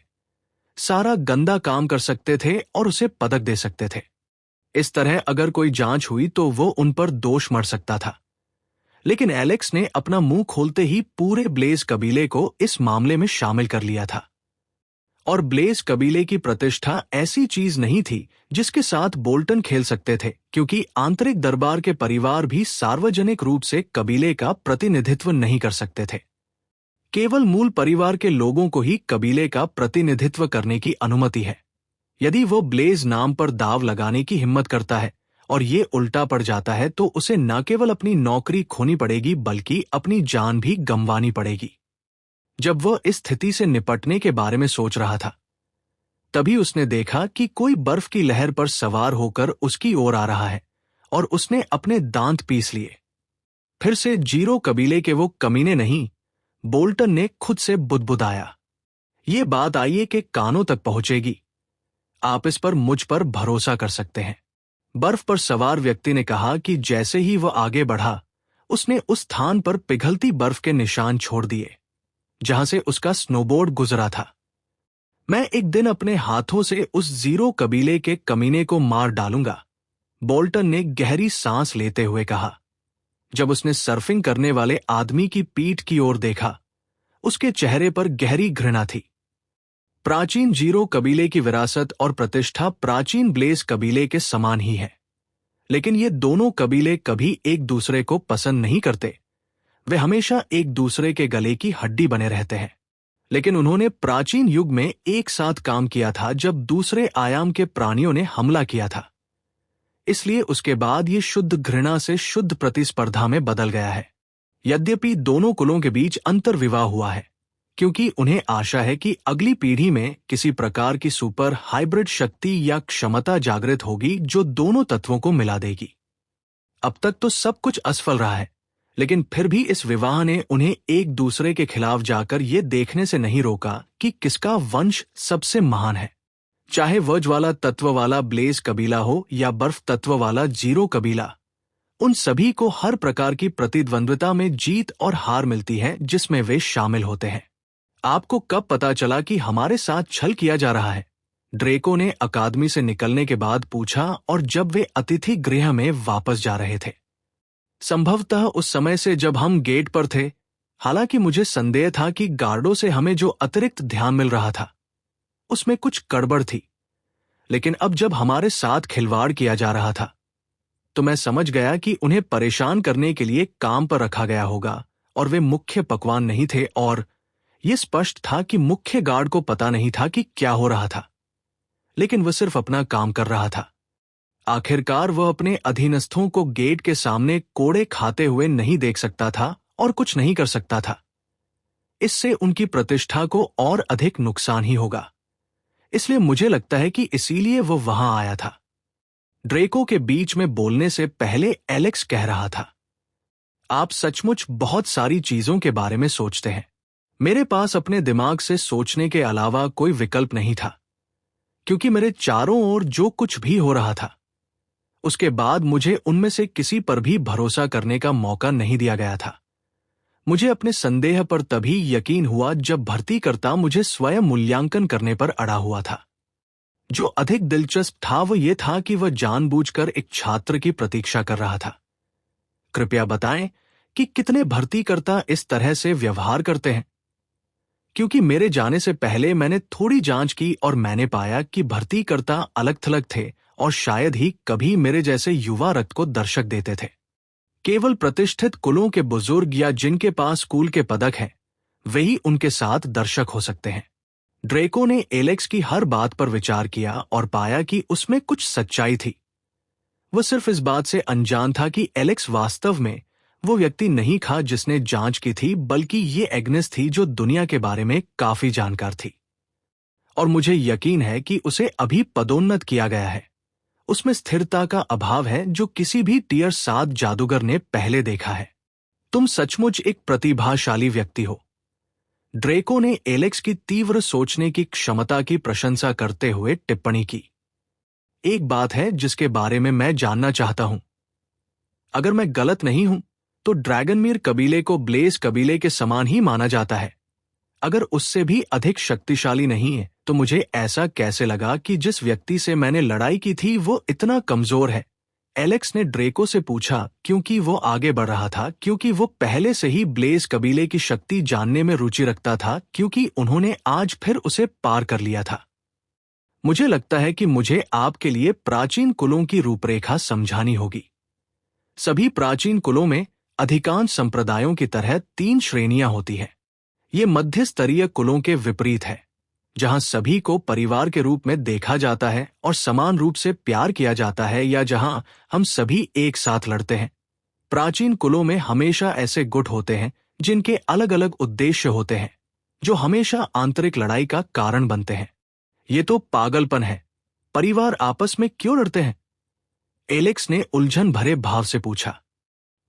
सारा गंदा काम कर सकते थे और उसे पदक दे सकते थे। इस तरह अगर कोई जांच हुई तो वो उन पर दोष मढ़ सकता था। लेकिन एलेक्स ने अपना मुंह खोलते ही पूरे ब्लेज कबीले को इस मामले में शामिल कर लिया था। और ब्लेज कबीले की प्रतिष्ठा ऐसी चीज नहीं थी जिसके साथ बोल्टन खेल सकते थे, क्योंकि आंतरिक दरबार के परिवार भी सार्वजनिक रूप से कबीले का प्रतिनिधित्व नहीं कर सकते थे। केवल मूल परिवार के लोगों को ही कबीले का प्रतिनिधित्व करने की अनुमति है। यदि वो ब्लेज नाम पर दाव लगाने की हिम्मत करता है और ये उल्टा पड़ जाता है तो उसे न केवल अपनी नौकरी खोनी पड़ेगी बल्कि अपनी जान भी गंवानी पड़ेगी। जब वह इस स्थिति से निपटने के बारे में सोच रहा था, तभी उसने देखा कि कोई बर्फ की लहर पर सवार होकर उसकी ओर आ रहा है, और उसने अपने दांत पीस लिए। फिर से जीरो कबीले के वो कमीने नहीं, बोल्टन ने खुद से बुदबुदाया। ये बात आईए के कानों तक पहुंचेगी। आप इस पर मुझ पर भरोसा कर सकते हैं। बर्फ पर सवार व्यक्ति ने कहा कि जैसे ही वह आगे बढ़ा, उसने उस स्थान पर पिघलती बर्फ के निशान छोड़ दिए जहां से उसका स्नोबोर्ड गुजरा था। मैं एक दिन अपने हाथों से उस जीरो कबीले के कमीने को मार डालूंगा, बोल्टन ने गहरी सांस लेते हुए कहा। जब उसने सर्फिंग करने वाले आदमी की पीठ की ओर देखा, उसके चेहरे पर गहरी घृणा थी। प्राचीन जीरो कबीले की विरासत और प्रतिष्ठा प्राचीन ब्लेज कबीले के समान ही है, लेकिन ये दोनों कबीले कभी एक दूसरे को पसंद नहीं करते। वे हमेशा एक दूसरे के गले की हड्डी बने रहते हैं। लेकिन उन्होंने प्राचीन युग में एक साथ काम किया था जब दूसरे आयाम के प्राणियों ने हमला किया था। इसलिए उसके बाद ये शुद्ध घृणा से शुद्ध प्रतिस्पर्धा में बदल गया है। यद्यपि दोनों कुलों के बीच अंतर्विवाह हुआ है, क्योंकि उन्हें आशा है कि अगली पीढ़ी में किसी प्रकार की सुपर हाइब्रिड शक्ति या क्षमता जागृत होगी जो दोनों तत्वों को मिला देगी। अब तक तो सब कुछ असफल रहा है, लेकिन फिर भी इस विवाह ने उन्हें एक दूसरे के खिलाफ जाकर ये देखने से नहीं रोका कि किसका वंश सबसे महान है। चाहे वह ज्वाला तत्व वाला ब्लेज कबीला हो या बर्फ तत्व वाला जीरो कबीला, उन सभी को हर प्रकार की प्रतिद्वंद्विता में जीत और हार मिलती है जिसमें वे शामिल होते हैं। आपको कब पता चला कि हमारे साथ छल किया जा रहा है? ड्रेको ने अकादमी से निकलने के बाद पूछा और जब वे अतिथि गृह में वापस जा रहे थे। संभवतः उस समय से जब हम गेट पर थे। हालांकि मुझे संदेह था कि गार्डों से हमें जो अतिरिक्त ध्यान मिल रहा था उसमें कुछ गड़बड़ थी, लेकिन अब जब हमारे साथ खिलवाड़ किया जा रहा था तो मैं समझ गया कि उन्हें परेशान करने के लिए काम पर रखा गया होगा और वे मुख्य पकवान नहीं थे, और यह स्पष्ट था कि मुख्य गार्ड को पता नहीं था कि क्या हो रहा था, लेकिन वह सिर्फ अपना काम कर रहा था। आखिरकार वह अपने अधीनस्थों को गेट के सामने कोड़े खाते हुए नहीं देख सकता था और कुछ नहीं कर सकता था। इससे उनकी प्रतिष्ठा को और अधिक नुकसान ही होगा। इसलिए मुझे लगता है कि इसीलिए वो वहां आया था। ड्रेको के बीच में बोलने से पहले एलेक्स कह रहा था, आप सचमुच बहुत सारी चीजों के बारे में सोचते हैं। मेरे पास अपने दिमाग से सोचने के अलावा कोई विकल्प नहीं था, क्योंकि मेरे चारों ओर जो कुछ भी हो रहा था उसके बाद मुझे उनमें से किसी पर भी भरोसा करने का मौका नहीं दिया गया था। मुझे अपने संदेह पर तभी यकीन हुआ जब भर्तीकर्ता मुझे स्वयं मूल्यांकन करने पर अड़ा हुआ था। जो अधिक दिलचस्प था वो ये था कि वह जानबूझकर एक छात्र की प्रतीक्षा कर रहा था। कृपया बताएं कि कितने भर्तीकर्ता इस तरह से व्यवहार करते हैं, क्योंकि मेरे जाने से पहले मैंने थोड़ी जांच की और मैंने पाया कि भर्तीकर्ता अलग थलग थे और शायद ही कभी मेरे जैसे युवा रक्त को दर्शक देते थे। केवल प्रतिष्ठित कुलों के बुजुर्ग या जिनके पास स्कूल के पदक हैं वही उनके साथ दर्शक हो सकते हैं। ड्रेको ने एलेक्स की हर बात पर विचार किया और पाया कि उसमें कुछ सच्चाई थी। वह सिर्फ इस बात से अनजान था कि एलेक्स वास्तव में वो व्यक्ति नहीं था जिसने जांच की थी, बल्कि ये एग्नेस थी जो दुनिया के बारे में काफी जानकार थी। और मुझे यकीन है कि उसे अभी पदोन्नत किया गया है। उसमें स्थिरता का अभाव है जो किसी भी टियर 7 जादूगर ने पहले देखा है। तुम सचमुच एक प्रतिभाशाली व्यक्ति हो। ड्रेको ने एलेक्स की तीव्र सोचने की क्षमता की प्रशंसा करते हुए टिप्पणी की। एक बात है जिसके बारे में मैं जानना चाहता हूं। अगर मैं गलत नहीं हूं तो ड्रैगनमीर कबीले को ब्लेज कबीले के समान ही माना जाता है। अगर उससे भी अधिक शक्तिशाली नहीं है तो मुझे ऐसा कैसे लगा कि जिस व्यक्ति से मैंने लड़ाई की थी वो इतना कमजोर है? एलेक्स ने ड्रेको से पूछा, क्योंकि वो आगे बढ़ रहा था, क्योंकि वो पहले से ही ब्लेज कबीले की शक्ति जानने में रुचि रखता था, क्योंकि उन्होंने आज फिर उसे पार कर लिया था। मुझे लगता है कि मुझे आपके लिए प्राचीन कुलों की रूपरेखा समझानी होगी। सभी प्राचीन कुलों में अधिकांश संप्रदायों की तरह 3 श्रेणियां होती हैं। ये मध्य स्तरीय कुलों के विपरीत है, जहां सभी को परिवार के रूप में देखा जाता है और समान रूप से प्यार किया जाता है, या जहां हम सभी एक साथ लड़ते हैं। प्राचीन कुलों में हमेशा ऐसे गुट होते हैं जिनके अलग अलग उद्देश्य होते हैं, जो हमेशा आंतरिक लड़ाई का कारण बनते हैं। ये तो पागलपन है। परिवार आपस में क्यों लड़ते हैं? एलेक्स ने उलझन भरे भाव से पूछा।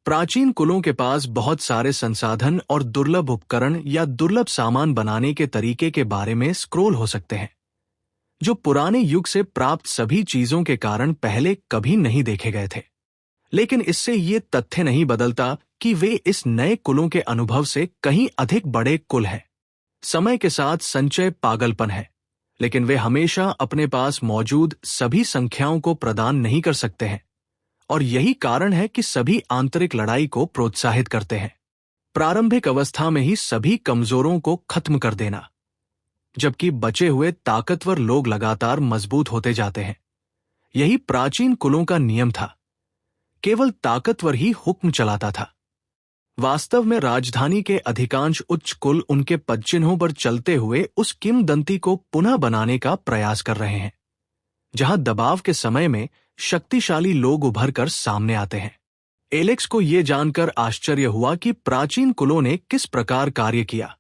प्राचीन कुलों के पास बहुत सारे संसाधन और दुर्लभ उपकरण या दुर्लभ सामान बनाने के तरीके के बारे में स्क्रोल हो सकते हैं, जो पुराने युग से प्राप्त सभी चीजों के कारण पहले कभी नहीं देखे गए थे। लेकिन इससे ये तथ्य नहीं बदलता कि वे इस नए कुलों के अनुभव से कहीं अधिक बड़े कुल हैं। समय के साथ संचय पागलपन है, लेकिन वे हमेशा अपने पास मौजूद सभी संख्याओं को प्रदान नहीं कर सकते हैं, और यही कारण है कि सभी आंतरिक लड़ाई को प्रोत्साहित करते हैं। प्रारंभिक अवस्था में ही सभी कमजोरों को खत्म कर देना, जबकि बचे हुए ताकतवर लोग लगातार मजबूत होते जाते हैं। यही प्राचीन कुलों का नियम था। केवल ताकतवर ही हुक्म चलाता था। वास्तव में राजधानी के अधिकांश उच्च कुल उनके पदचिन्हों पर चलते हुए उस किंवदंती को पुनः बनाने का प्रयास कर रहे हैं, जहां दबाव के समय में शक्तिशाली लोग उभर कर सामने आते हैं। एलेक्स को यह जानकर आश्चर्य हुआ कि प्राचीन कुलों ने किस प्रकार कार्य किया।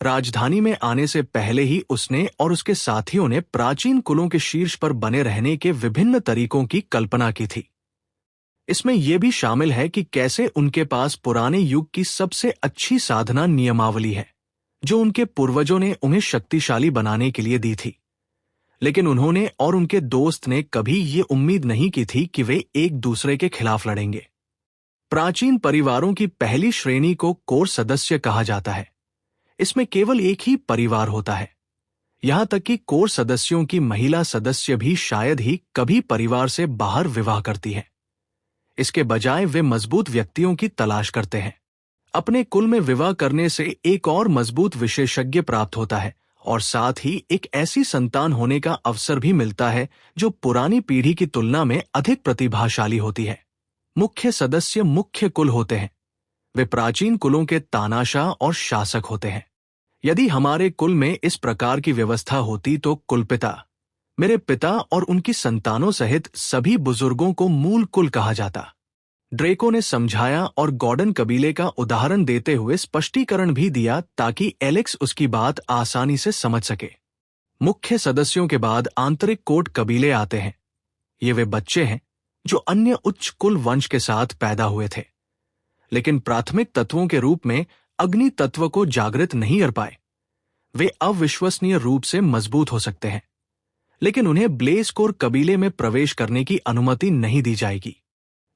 राजधानी में आने से पहले ही उसने और उसके साथियों ने प्राचीन कुलों के शीर्ष पर बने रहने के विभिन्न तरीकों की कल्पना की थी। इसमें यह भी शामिल है कि कैसे उनके पास पुराने युग की सबसे अच्छी साधना नियमावली है, जो उनके पूर्वजों ने उन्हें शक्तिशाली बनाने के लिए दी थी। लेकिन उन्होंने और उनके दोस्त ने कभी ये उम्मीद नहीं की थी कि वे एक दूसरे के खिलाफ लड़ेंगे। प्राचीन परिवारों की पहली श्रेणी को कोर सदस्य कहा जाता है। इसमें केवल एक ही परिवार होता है। यहां तक कि कोर सदस्यों की महिला सदस्य भी शायद ही कभी परिवार से बाहर विवाह करती है। इसके बजाय वे मजबूत व्यक्तियों की तलाश करते हैं। अपने कुल में विवाह करने से एक और मजबूत विशेषज्ञ प्राप्त होता है और साथ ही एक ऐसी संतान होने का अवसर भी मिलता है जो पुरानी पीढ़ी की तुलना में अधिक प्रतिभाशाली होती है। मुख्य सदस्य मुख्य कुल होते हैं। वे प्राचीन कुलों के तानाशाह और शासक होते हैं। यदि हमारे कुल में इस प्रकार की व्यवस्था होती तो कुलपिता, मेरे पिता और उनकी संतानों सहित सभी बुजुर्गों को मूल कुल कहा जाता। ड्रेको ने समझाया और गॉर्डन कबीले का उदाहरण देते हुए स्पष्टीकरण भी दिया ताकि एलेक्स उसकी बात आसानी से समझ सके। मुख्य सदस्यों के बाद आंतरिक कोट कबीले आते हैं। ये वे बच्चे हैं जो अन्य उच्च कुल वंश के साथ पैदा हुए थे, लेकिन प्राथमिक तत्वों के रूप में अग्नि तत्व को जागृत नहीं कर पाए। वे अविश्वसनीय रूप से मजबूत हो सकते हैं, लेकिन उन्हें ब्लेज कोर कबीले में प्रवेश करने की अनुमति नहीं दी जाएगी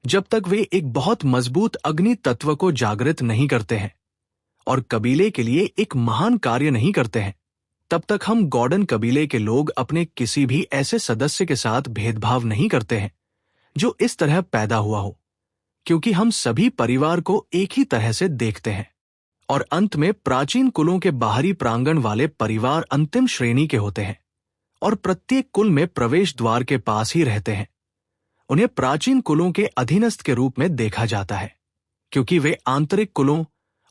जब तक वे एक बहुत मजबूत अग्नि तत्व को जागृत नहीं करते हैं और कबीले के लिए एक महान कार्य नहीं करते हैं। तब तक हम गॉर्डन कबीले के लोग अपने किसी भी ऐसे सदस्य के साथ भेदभाव नहीं करते हैं जो इस तरह पैदा हुआ हो, क्योंकि हम सभी परिवार को एक ही तरह से देखते हैं। और अंत में प्राचीन कुलों के बाहरी प्रांगण वाले परिवार अंतिम श्रेणी के होते हैं और प्रत्येक कुल में प्रवेश द्वार के पास ही रहते हैं। उन्हें प्राचीन कुलों के अधीनस्थ के रूप में देखा जाता है, क्योंकि वे आंतरिक कुलों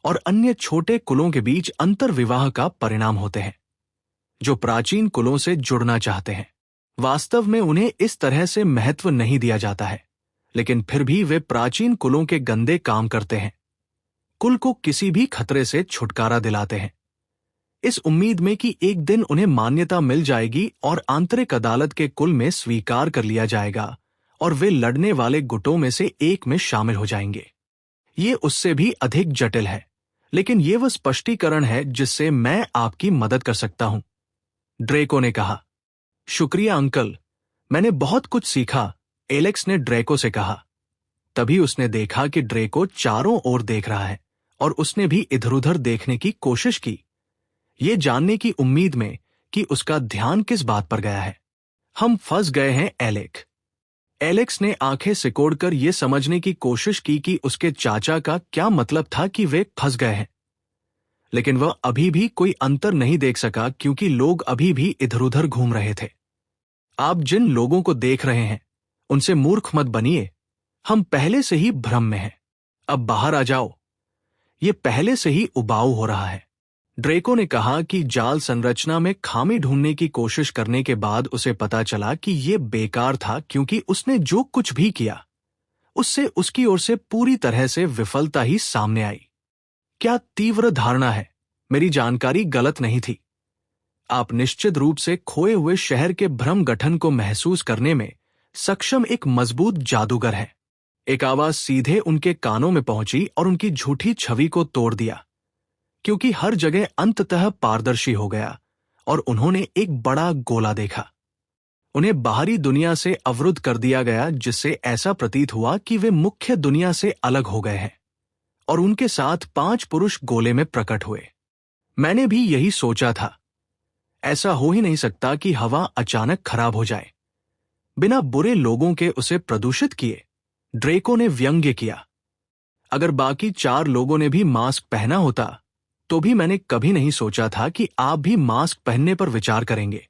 और अन्य छोटे कुलों के बीच अंतर्विवाह का परिणाम होते हैं जो प्राचीन कुलों से जुड़ना चाहते हैं। वास्तव में उन्हें इस तरह से महत्व नहीं दिया जाता है, लेकिन फिर भी वे प्राचीन कुलों के गंदे काम करते हैं, कुल को किसी भी खतरे से छुटकारा दिलाते हैं, इस उम्मीद में कि एक दिन उन्हें मान्यता मिल जाएगी और आंतरिक अदालत के कुल में स्वीकार कर लिया जाएगा और वे लड़ने वाले गुटों में से एक में शामिल हो जाएंगे। ये उससे भी अधिक जटिल है, लेकिन ये वह स्पष्टीकरण है जिससे मैं आपकी मदद कर सकता हूं, ड्रेको ने कहा। शुक्रिया अंकल, मैंने बहुत कुछ सीखा, एलेक्स ने ड्रेको से कहा। तभी उसने देखा कि ड्रेको चारों ओर देख रहा है और उसने भी इधर-उधर देखने की कोशिश की, ये जानने की उम्मीद में कि उसका ध्यान किस बात पर गया है। हम फंस गए हैं एलेक्स ने आंखें सिकोड़कर यह समझने की कोशिश की कि उसके चाचा का क्या मतलब था कि वे फंस गए हैं, लेकिन वह अभी भी कोई अंतर नहीं देख सका क्योंकि लोग अभी भी इधर-उधर घूम रहे थे। आप जिन लोगों को देख रहे हैं उनसे मूर्ख मत बनिए, हम पहले से ही भ्रम में हैं। अब बाहर आ जाओ, ये पहले से ही उबाऊ हो रहा है। ड्रेको ने कहा कि जाल संरचना में खामी ढूंढने की कोशिश करने के बाद उसे पता चला कि यह बेकार था, क्योंकि उसने जो कुछ भी किया उससे उसकी ओर से पूरी तरह से विफलता ही सामने आई। क्या तीव्र धारणा है, मेरी जानकारी गलत नहीं थी। आप निश्चित रूप से खोए हुए शहर के भ्रम गठन को महसूस करने में सक्षम एक मजबूत जादूगर है। एक आवाज सीधे उनके कानों में पहुंची और उनकी झूठी छवि को तोड़ दिया, क्योंकि हर जगह अंततः पारदर्शी हो गया और उन्होंने एक बड़ा गोला देखा। उन्हें बाहरी दुनिया से अवरुद्ध कर दिया गया, जिससे ऐसा प्रतीत हुआ कि वे मुख्य दुनिया से अलग हो गए हैं और उनके साथ 5 पुरुष गोले में प्रकट हुए। मैंने भी यही सोचा था। ऐसा हो ही नहीं सकता कि हवा अचानक खराब हो जाए बिना बुरे लोगों के उसे प्रदूषित किए, ड्रेको ने व्यंग्य किया। अगर बाकी 4 लोगों ने भी मास्क पहना होता तो भी मैंने कभी नहीं सोचा था कि आप भी मास्क पहनने पर विचार करेंगे।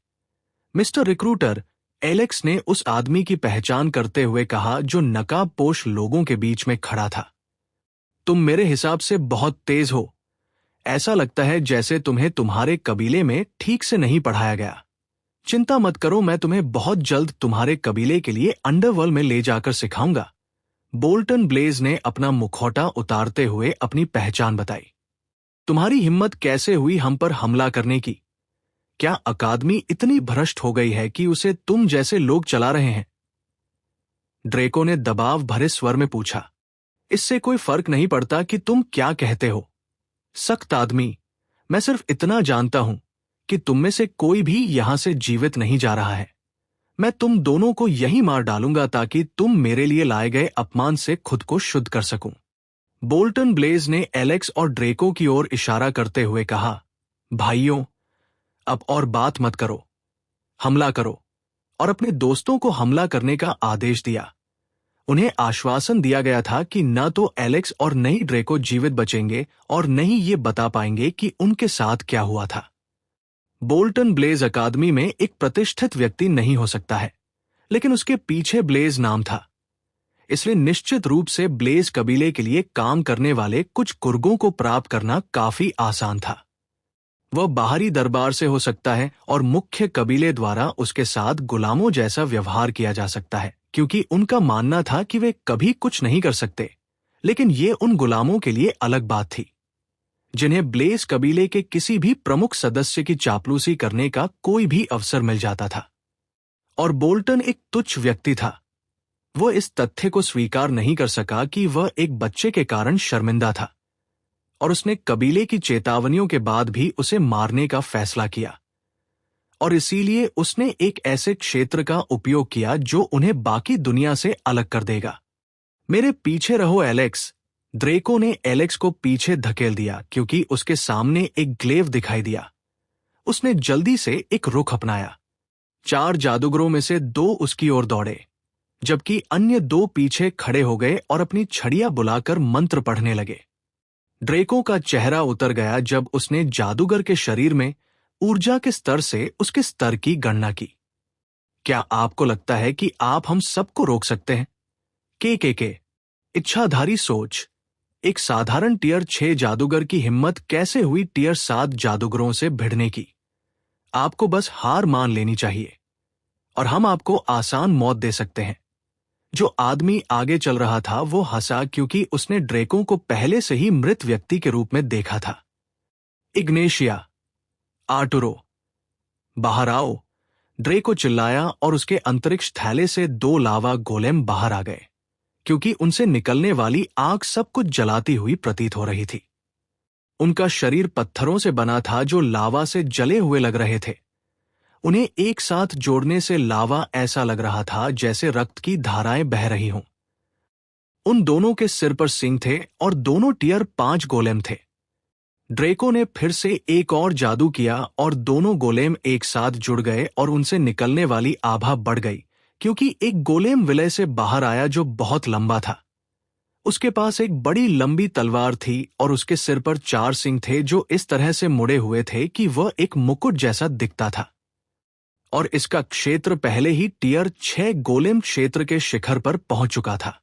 मिस्टर रिक्रूटर, एलेक्स ने उस आदमी की पहचान करते हुए कहा जो नकाबपोश लोगों के बीच में खड़ा था। तुम मेरे हिसाब से बहुत तेज हो। ऐसा लगता है जैसे तुम्हें तुम्हारे कबीले में ठीक से नहीं पढ़ाया गया। चिंता मत करो, मैं तुम्हें बहुत जल्द तुम्हारे कबीले के लिए अंडरवर्ल्ड में ले जाकर सिखाऊंगा। बोल्टन ब्लेज ने अपना मुखौटा उतारते हुए अपनी पहचान बताई। तुम्हारी हिम्मत कैसे हुई हम पर हमला करने की? क्या अकादमी इतनी भ्रष्ट हो गई है कि उसे तुम जैसे लोग चला रहे हैं? ड्रेको ने दबाव भरे स्वर में पूछा। इससे कोई फर्क नहीं पड़ता कि तुम क्या कहते हो, सख्त आदमी। मैं सिर्फ इतना जानता हूं कि तुम में से कोई भी यहां से जीवित नहीं जा रहा है। मैं तुम दोनों को यहीं मार डालूंगा ताकि तुम मेरे लिए लाए गए अपमान से खुद को शुद्ध कर सकूं। बोल्टन ब्लेज ने एलेक्स और ड्रेको की ओर इशारा करते हुए कहा, भाइयों, अब और बात मत करो, हमला करो, और अपने दोस्तों को हमला करने का आदेश दिया। उन्हें आश्वासन दिया गया था कि न तो एलेक्स और न ही ड्रेको जीवित बचेंगे और न ही ये बता पाएंगे कि उनके साथ क्या हुआ था। बोल्टन ब्लेज अकादमी में एक प्रतिष्ठित व्यक्ति नहीं हो सकता है, लेकिन उसके पीछे ब्लेज नाम था, इसलिए निश्चित रूप से ब्लेज कबीले के लिए काम करने वाले कुछ कुर्गों को प्राप्त करना काफी आसान था। वह बाहरी दरबार से हो सकता है और मुख्य कबीले द्वारा उसके साथ गुलामों जैसा व्यवहार किया जा सकता है, क्योंकि उनका मानना था कि वे कभी कुछ नहीं कर सकते। लेकिन ये उन गुलामों के लिए अलग बात थी, जिन्हें ब्लेज कबीले के किसी भी प्रमुख सदस्य की चापलूसी करने का कोई भी अवसर मिल जाता था। और बोल्टन एक तुच्छ व्यक्ति था। वह इस तथ्य को स्वीकार नहीं कर सका कि वह एक बच्चे के कारण शर्मिंदा था, और उसने कबीले की चेतावनियों के बाद भी उसे मारने का फैसला किया। और इसीलिए उसने एक ऐसे क्षेत्र का उपयोग किया जो उन्हें बाकी दुनिया से अलग कर देगा। मेरे पीछे रहो एलेक्स। ड्रेको ने एलेक्स को पीछे धकेल दिया क्योंकि उसके सामने एक ग्लेव दिखाई दिया। उसने जल्दी से एक रुख अपनाया। 4 जादूगरों में से 2 उसकी ओर दौड़े, जबकि अन्य 2 पीछे खड़े हो गए और अपनी छड़ियां बुलाकर मंत्र पढ़ने लगे। ड्रेको का चेहरा उतर गया जब उसने जादूगर के शरीर में ऊर्जा के स्तर से उसके स्तर की गणना की। क्या आपको लगता है कि आप हम सबको रोक सकते हैं? के इच्छाधारी सोच। एक साधारण टियर 6 जादूगर की हिम्मत कैसे हुई टियर 7 जादूगरों से भिड़ने की? आपको बस हार मान लेनी चाहिए और हम आपको आसान मौत दे सकते हैं। जो आदमी आगे चल रहा था वो हंसा क्योंकि उसने ड्रेको को पहले से ही मृत व्यक्ति के रूप में देखा था। इग्नेशिया, आर्टुरो, बाहर आओ, ड्रेको चिल्लाया और उसके अंतरिक्ष थैले से 2 लावा गोलेम बाहर आ गए, क्योंकि उनसे निकलने वाली आग सब कुछ जलाती हुई प्रतीत हो रही थी। उनका शरीर पत्थरों से बना था जो लावा से जले हुए लग रहे थे। उन्हें एक साथ जोड़ने से लावा ऐसा लग रहा था जैसे रक्त की धाराएं बह रही हों। उन दोनों के सिर पर सींग थे और दोनों टियर 5 गोलेम थे। ड्रेको ने फिर से एक और जादू किया और दोनों गोलेम एक साथ जुड़ गए और उनसे निकलने वाली आभा बढ़ गई, क्योंकि एक गोलेम विलय से बाहर आया जो बहुत लंबा था। उसके पास एक बड़ी लंबी तलवार थी और उसके सिर पर 4 सींग थे जो इस तरह से मुड़े हुए थे कि वह एक मुकुट जैसा दिखता था। और इसका क्षेत्र पहले ही टियर 6 गोलेम क्षेत्र के शिखर पर पहुंच चुका था।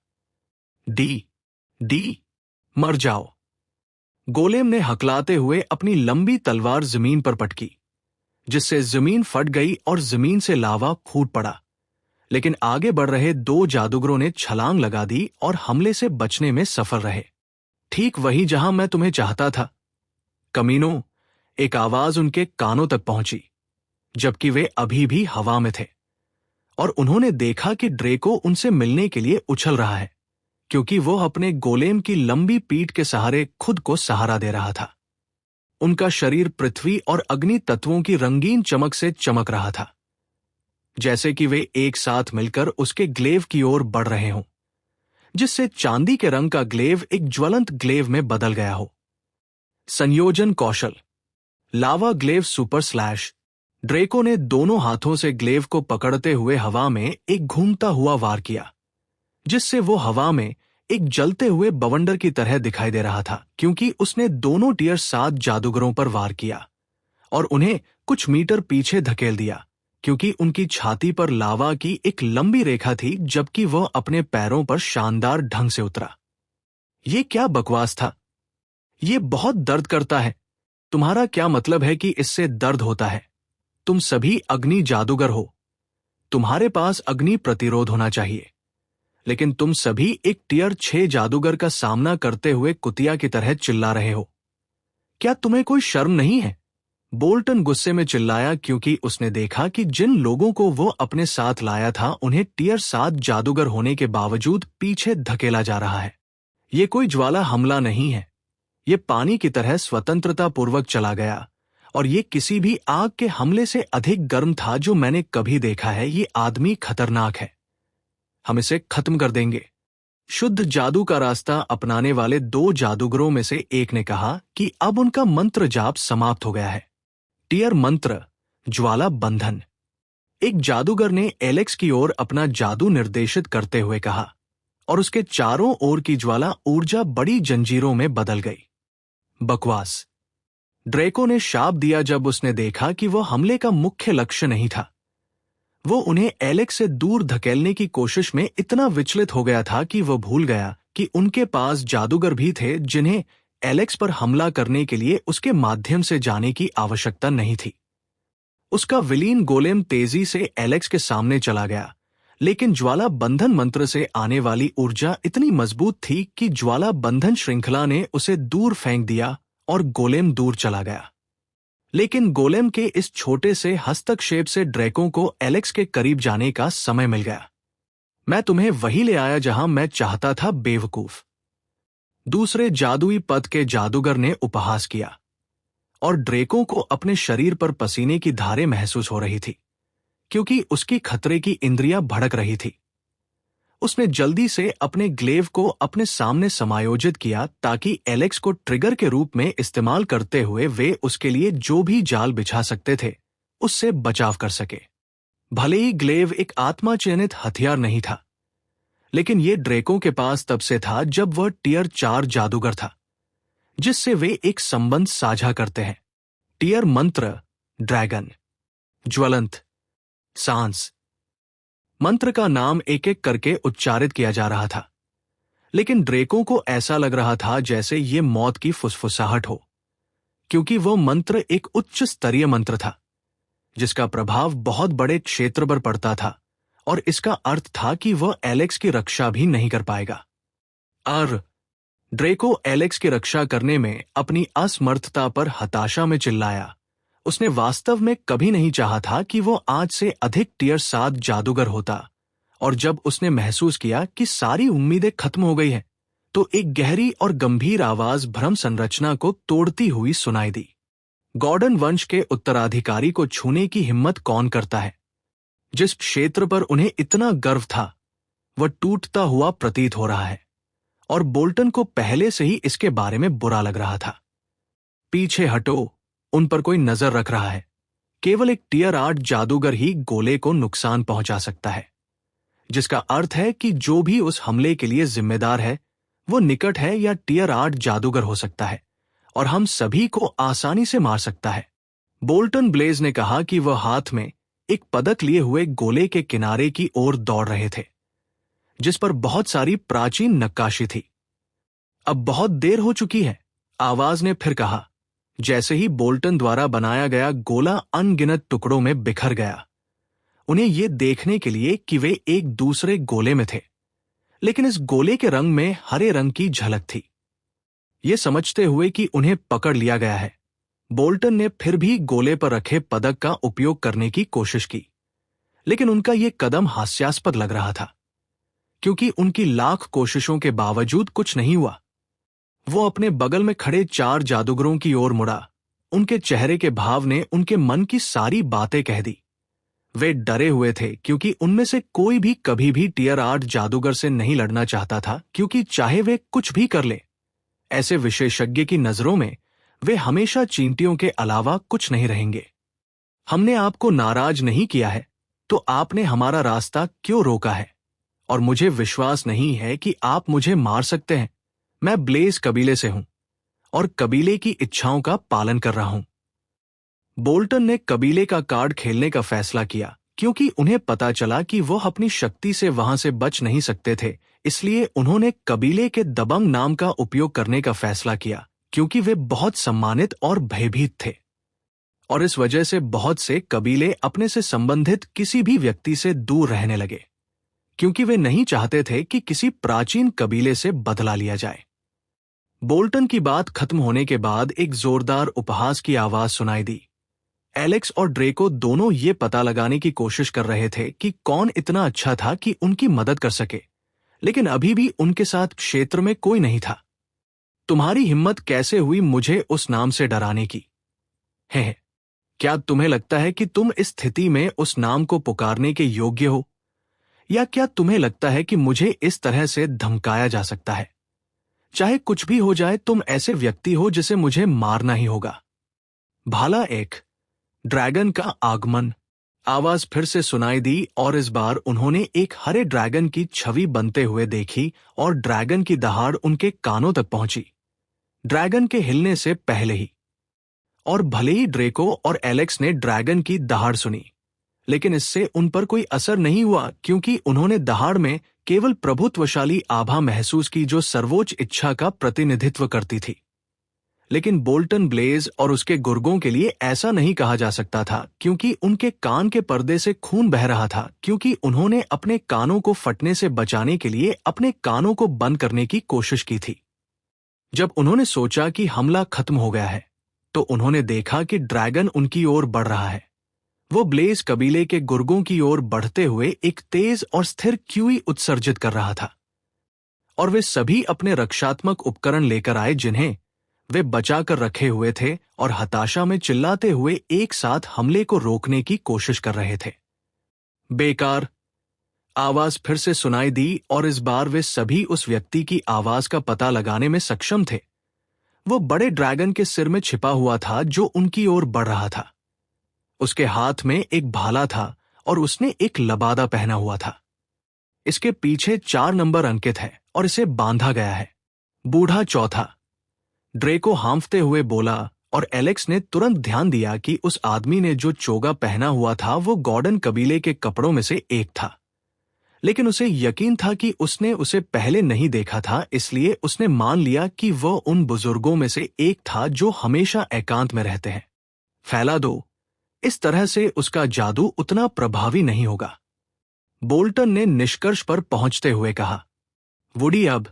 डी मर जाओ। गोलेम ने हकलाते हुए अपनी लंबी तलवार जमीन पर पटकी, जिससे जमीन फट गई और जमीन से लावा फूट पड़ा। लेकिन आगे बढ़ रहे 2 जादूगरों ने छलांग लगा दी और हमले से बचने में सफल रहे। ठीक वही जहां मैं तुम्हें चाहता था, कमीनों, एक आवाज उनके कानों तक पहुंची, जबकि वे अभी भी हवा में थे। और उन्होंने देखा कि ड्रेको उनसे मिलने के लिए उछल रहा है, क्योंकि वो अपने गोलेम की लंबी पीठ के सहारे खुद को सहारा दे रहा था। उनका शरीर पृथ्वी और अग्नि तत्वों की रंगीन चमक से चमक रहा था, जैसे कि वे एक साथ मिलकर उसके ग्लेव की ओर बढ़ रहे हों, जिससे चांदी के रंग का ग्लेव एक ज्वलंत ग्लेव में बदल गया हो। संयोजन कौशल, लावा ग्लेव सुपर स्लैश। ड्रेको ने दोनों हाथों से ग्लेव को पकड़ते हुए हवा में एक घूमता हुआ वार किया, जिससे वो हवा में एक जलते हुए बवंडर की तरह दिखाई दे रहा था, क्योंकि उसने दोनों टियर 7 जादूगरों पर वार किया और उन्हें कुछ मीटर पीछे धकेल दिया, क्योंकि उनकी छाती पर लावा की एक लंबी रेखा थी, जबकि वह अपने पैरों पर शानदार ढंग से उतरा। ये क्या बकवास था? ये बहुत दर्द करता है। तुम्हारा क्या मतलब है कि इससे दर्द होता है? तुम सभी अग्नि जादूगर हो। तुम्हारे पास अग्नि प्रतिरोध होना चाहिए, लेकिन तुम सभी एक टियर 6 जादूगर का सामना करते हुए कुतिया की तरह चिल्ला रहे हो। क्या तुम्हें कोई शर्म नहीं है? बोल्टन गुस्से में चिल्लाया, क्योंकि उसने देखा कि जिन लोगों को वो अपने साथ लाया था उन्हें टियर 7 जादूगर होने के बावजूद पीछे धकेला जा रहा है। ये कोई ज्वाला हमला नहीं है। ये पानी की तरह स्वतंत्रता पूर्वक चला गया और ये किसी भी आग के हमले से अधिक गर्म था जो मैंने कभी देखा है। ये आदमी खतरनाक है, हम इसे खत्म कर देंगे। शुद्ध जादू का रास्ता अपनाने वाले 2 जादूगरों में से एक ने कहा कि अब उनका मंत्र जाप समाप्त हो गया है। टीयर मंत्र, ज्वाला बंधन। एक जादूगर ने एलेक्स की ओर अपना जादू निर्देशित करते हुए कहा और उसके चारों ओर की ज्वाला ऊर्जा बड़ी जंजीरों में बदल गई। बकवास। ड्रेको ने शाप दिया जब उसने देखा कि वह हमले का मुख्य लक्ष्य नहीं था। वो उन्हें एलेक्स से दूर धकेलने की कोशिश में इतना विचलित हो गया था कि वह भूल गया कि उनके पास जादूगर भी थे जिन्हें एलेक्स पर हमला करने के लिए उसके माध्यम से जाने की आवश्यकता नहीं थी। उसका विलीन गोलेम तेजी से एलेक्स के सामने चला गया, लेकिन ज्वाला बंधन मंत्र से आने वाली ऊर्जा इतनी मजबूत थी कि ज्वाला बंधन श्रृंखला ने उसे दूर फेंक दिया और गोलेम दूर चला गया। लेकिन गोलेम के इस छोटे से हस्तक्षेप से ड्रेको को एलेक्स के करीब जाने का समय मिल गया। मैं तुम्हें वही ले आया जहां मैं चाहता था, बेवकूफ। दूसरे जादुई पद के जादूगर ने उपहास किया और ड्रेको को अपने शरीर पर पसीने की धारें महसूस हो रही थी क्योंकि उसकी खतरे की इंद्रियां भड़क रही थी। उसने जल्दी से अपने ग्लेव को अपने सामने समायोजित किया ताकि एलेक्स को ट्रिगर के रूप में इस्तेमाल करते हुए वे उसके लिए जो भी जाल बिछा सकते थे उससे बचाव कर सके। भले ही ग्लेव एक आत्मा चयनित हथियार नहीं था, लेकिन यह ड्रेको के पास तब से था जब वह टीयर 4 जादूगर था जिससे वे एक संबंध साझा करते हैं। टीयर मंत्र, ड्रैगन। ज्वलंत सांस। मंत्र का नाम एक एक करके उच्चारित किया जा रहा था, लेकिन ड्रेको को ऐसा लग रहा था जैसे ये मौत की फुसफुसाहट हो, क्योंकि वह मंत्र एक उच्च स्तरीय मंत्र था जिसका प्रभाव बहुत बड़े क्षेत्र पर पड़ता था और इसका अर्थ था कि वह एलेक्स की रक्षा भी नहीं कर पाएगा। ड्रेको एलेक्स की रक्षा करने में अपनी असमर्थता पर हताशा में चिल्लाया। उसने वास्तव में कभी नहीं चाहा था कि वो आज से अधिक टीयर 7 जादूगर होता, और जब उसने महसूस किया कि सारी उम्मीदें खत्म हो गई हैं, तो एक गहरी और गंभीर आवाज भ्रम संरचना को तोड़ती हुई सुनाई दी। गॉर्डन वंश के उत्तराधिकारी को छूने की हिम्मत कौन करता है? जिस क्षेत्र पर उन्हें इतना गर्व था वह टूटता हुआ प्रतीत हो रहा है, और बोल्टन को पहले से ही इसके बारे में बुरा लग रहा था। पीछे हटो, उन पर कोई नजर रख रहा है। केवल एक टीयर 8 जादूगर ही गोले को नुकसान पहुंचा सकता है, जिसका अर्थ है कि जो भी उस हमले के लिए जिम्मेदार है वो निकट है या टीयर 8 जादूगर हो सकता है और हम सभी को आसानी से मार सकता है। बोल्टन ब्लेज ने कहा कि वह हाथ में एक पदक लिए हुए गोले के किनारे की ओर दौड़ रहे थे जिस पर बहुत सारी प्राचीन नक्काशी थी। अब बहुत देर हो चुकी है, आवाज ने फिर कहा, जैसे ही बोल्टन द्वारा बनाया गया गोला अनगिनत टुकड़ों में बिखर गया। उन्हें यह देखने के लिए कि वे एक दूसरे गोले में थे, लेकिन इस गोले के रंग में हरे रंग की झलक थी। ये समझते हुए कि उन्हें पकड़ लिया गया है, बोल्टन ने फिर भी गोले पर रखे पदक का उपयोग करने की कोशिश की, लेकिन उनका यह कदम हास्यास्पद लग रहा था क्योंकि उनकी लाख कोशिशों के बावजूद कुछ नहीं हुआ। वो अपने बगल में खड़े 4 जादूगरों की ओर मुड़ा। उनके चेहरे के भाव ने उनके मन की सारी बातें कह दी। वे डरे हुए थे क्योंकि उनमें से कोई भी कभी भी टीयर 8 जादूगर से नहीं लड़ना चाहता था, क्योंकि चाहे वे कुछ भी कर ले, ऐसे विशेषज्ञ की नजरों में वे हमेशा चींटियों के अलावा कुछ नहीं रहेंगे। हमने आपको नाराज नहीं किया है, तो आपने हमारा रास्ता क्यों रोका है? और मुझे विश्वास नहीं है कि आप मुझे मार सकते हैं। मैं ब्लेज कबीले से हूं और कबीले की इच्छाओं का पालन कर रहा हूं। बोल्टन ने कबीले का कार्ड खेलने का फैसला किया क्योंकि उन्हें पता चला कि वह अपनी शक्ति से वहां से बच नहीं सकते थे, इसलिए उन्होंने कबीले के दबंग नाम का उपयोग करने का फैसला किया क्योंकि वे बहुत सम्मानित और भयभीत थे, और इस वजह से बहुत से कबीले अपने से संबंधित किसी भी व्यक्ति से दूर रहने लगे क्योंकि वे नहीं चाहते थे कि किसी प्राचीन कबीले से बदला लिया जाए। बोल्टन की बात खत्म होने के बाद एक जोरदार उपहास की आवाज सुनाई दी। एलेक्स और ड्रेको दोनों ये पता लगाने की कोशिश कर रहे थे कि कौन इतना अच्छा था कि उनकी मदद कर सके, लेकिन अभी भी उनके साथ क्षेत्र में कोई नहीं था। तुम्हारी हिम्मत कैसे हुई मुझे उस नाम से डराने की? है क्या तुम्हें लगता है कि तुम इस स्थिति में उस नाम को पुकारने के योग्य हो? या क्या तुम्हें लगता है कि मुझे इस तरह से धमकाया जा सकता है? चाहे कुछ भी हो जाए, तुम ऐसे व्यक्ति हो जिसे मुझे मारना ही होगा। भाला एक। ड्रैगन का आगमन। आवाज फिर से सुनाई दी और इस बार उन्होंने एक हरे ड्रैगन की छवि बनते हुए देखी और ड्रैगन की दहाड़ उनके कानों तक पहुंची, ड्रैगन के हिलने से पहले ही। और भले ही ड्रेको और एलेक्स ने ड्रैगन की दहाड़ सुनी, लेकिन इससे उन पर कोई असर नहीं हुआ, क्योंकि उन्होंने दहाड़ में केवल प्रभुत्वशाली आभा महसूस की जो सर्वोच्च इच्छा का प्रतिनिधित्व करती थी। लेकिन बोल्टन ब्लेज और उसके गुर्गों के लिए ऐसा नहीं कहा जा सकता था, क्योंकि उनके कान के पर्दे से खून बह रहा था, क्योंकि उन्होंने अपने कानों को फटने से बचाने के लिए अपने कानों को बंद करने की कोशिश की थी। जब उन्होंने सोचा कि हमला खत्म हो गया है, तो उन्होंने देखा कि ड्रैगन उनकी ओर बढ़ रहा है। वो ब्लेज कबीले के गुर्गों की ओर बढ़ते हुए एक तेज और स्थिर क्यूई उत्सर्जित कर रहा था, और वे सभी अपने रक्षात्मक उपकरण लेकर आए जिन्हें वे बचा कर रखे हुए थे, और हताशा में चिल्लाते हुए एक साथ हमले को रोकने की कोशिश कर रहे थे। बेकार। आवाज फिर से सुनाई दी और इस बार वे सभी उस व्यक्ति की आवाज का पता लगाने में सक्षम थे। वो बड़े ड्रैगन के सिर में छिपा हुआ था जो उनकी ओर बढ़ रहा था। उसके हाथ में एक भाला था और उसने एक लबादा पहना हुआ था। इसके पीछे 4 नंबर अंकित है और इसे बांधा गया है। बूढ़ा चौथा। ड्रेको हांफते हुए बोला, और एलेक्स ने तुरंत ध्यान दिया कि उस आदमी ने जो चोगा पहना हुआ था वो गॉर्डन कबीले के कपड़ों में से एक था। लेकिन उसे यकीन था कि उसने उसे पहले नहीं देखा था, इसलिए उसने मान लिया कि वह उन बुजुर्गों में से एक था जो हमेशा एकांत में रहते हैं। फैला दो, इस तरह से उसका जादू उतना प्रभावी नहीं होगा। बोल्टन ने निष्कर्ष पर पहुंचते हुए कहा। वुडी अब।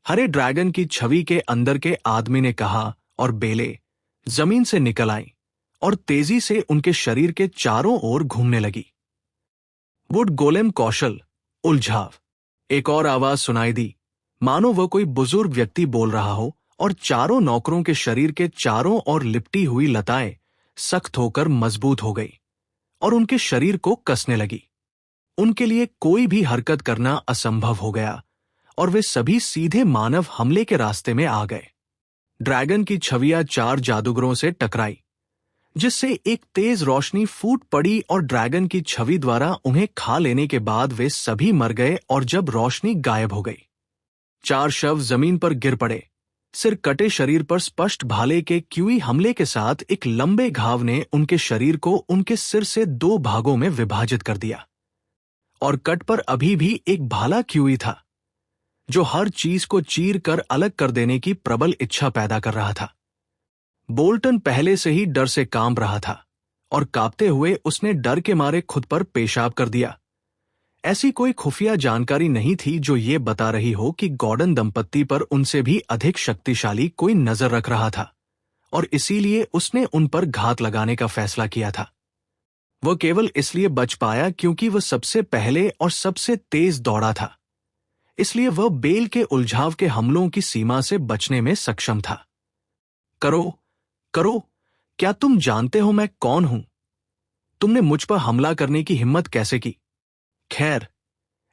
हरे ड्रैगन की छवि के अंदर के आदमी ने कहा, और बेले जमीन से निकल आई और तेजी से उनके शरीर के चारों ओर घूमने लगी। वुड गोलेम कौशल, उलझाव। एक और आवाज सुनाई दी, मानो वह कोई बुजुर्ग व्यक्ति बोल रहा हो, और चारों नौकरों के शरीर के चारों ओर लिपटी हुई लताएं सख्त होकर मजबूत हो गई और उनके शरीर को कसने लगी। उनके लिए कोई भी हरकत करना असंभव हो गया और वे सभी सीधे मानव हमले के रास्ते में आ गए। ड्रैगन की छवियां 4 जादूगरों से टकराई, जिससे एक तेज रोशनी फूट पड़ी और ड्रैगन की छवि द्वारा उन्हें खा लेने के बाद वे सभी मर गए। और जब रोशनी गायब हो गई, 4 शव जमीन पर गिर पड़े। सिर कटे शरीर पर स्पष्ट भाले के क्यूई हमले के साथ एक लंबे घाव ने उनके शरीर को उनके सिर से 2 भागों में विभाजित कर दिया, और कट पर अभी भी एक भाला क्यूई था जो हर चीज को चीर कर अलग कर देने की प्रबल इच्छा पैदा कर रहा था। बोल्टन पहले से ही डर से कांप रहा था और कांपते हुए उसने डर के मारे खुद पर पेशाब कर दिया। ऐसी कोई खुफिया जानकारी नहीं थी जो ये बता रही हो कि गॉर्डन दंपत्ति पर उनसे भी अधिक शक्तिशाली कोई नजर रख रहा था, और इसीलिए उसने उन पर घात लगाने का फैसला किया था। वह केवल इसलिए बच पाया क्योंकि वह सबसे पहले और सबसे तेज दौड़ा था, इसलिए वह बेल के उलझाव के हमलों की सीमा से बचने में सक्षम था। करो, करो, क्या तुम जानते हो मैं कौन हूं? तुमने मुझ पर हमला करने की हिम्मत कैसे की? खैर,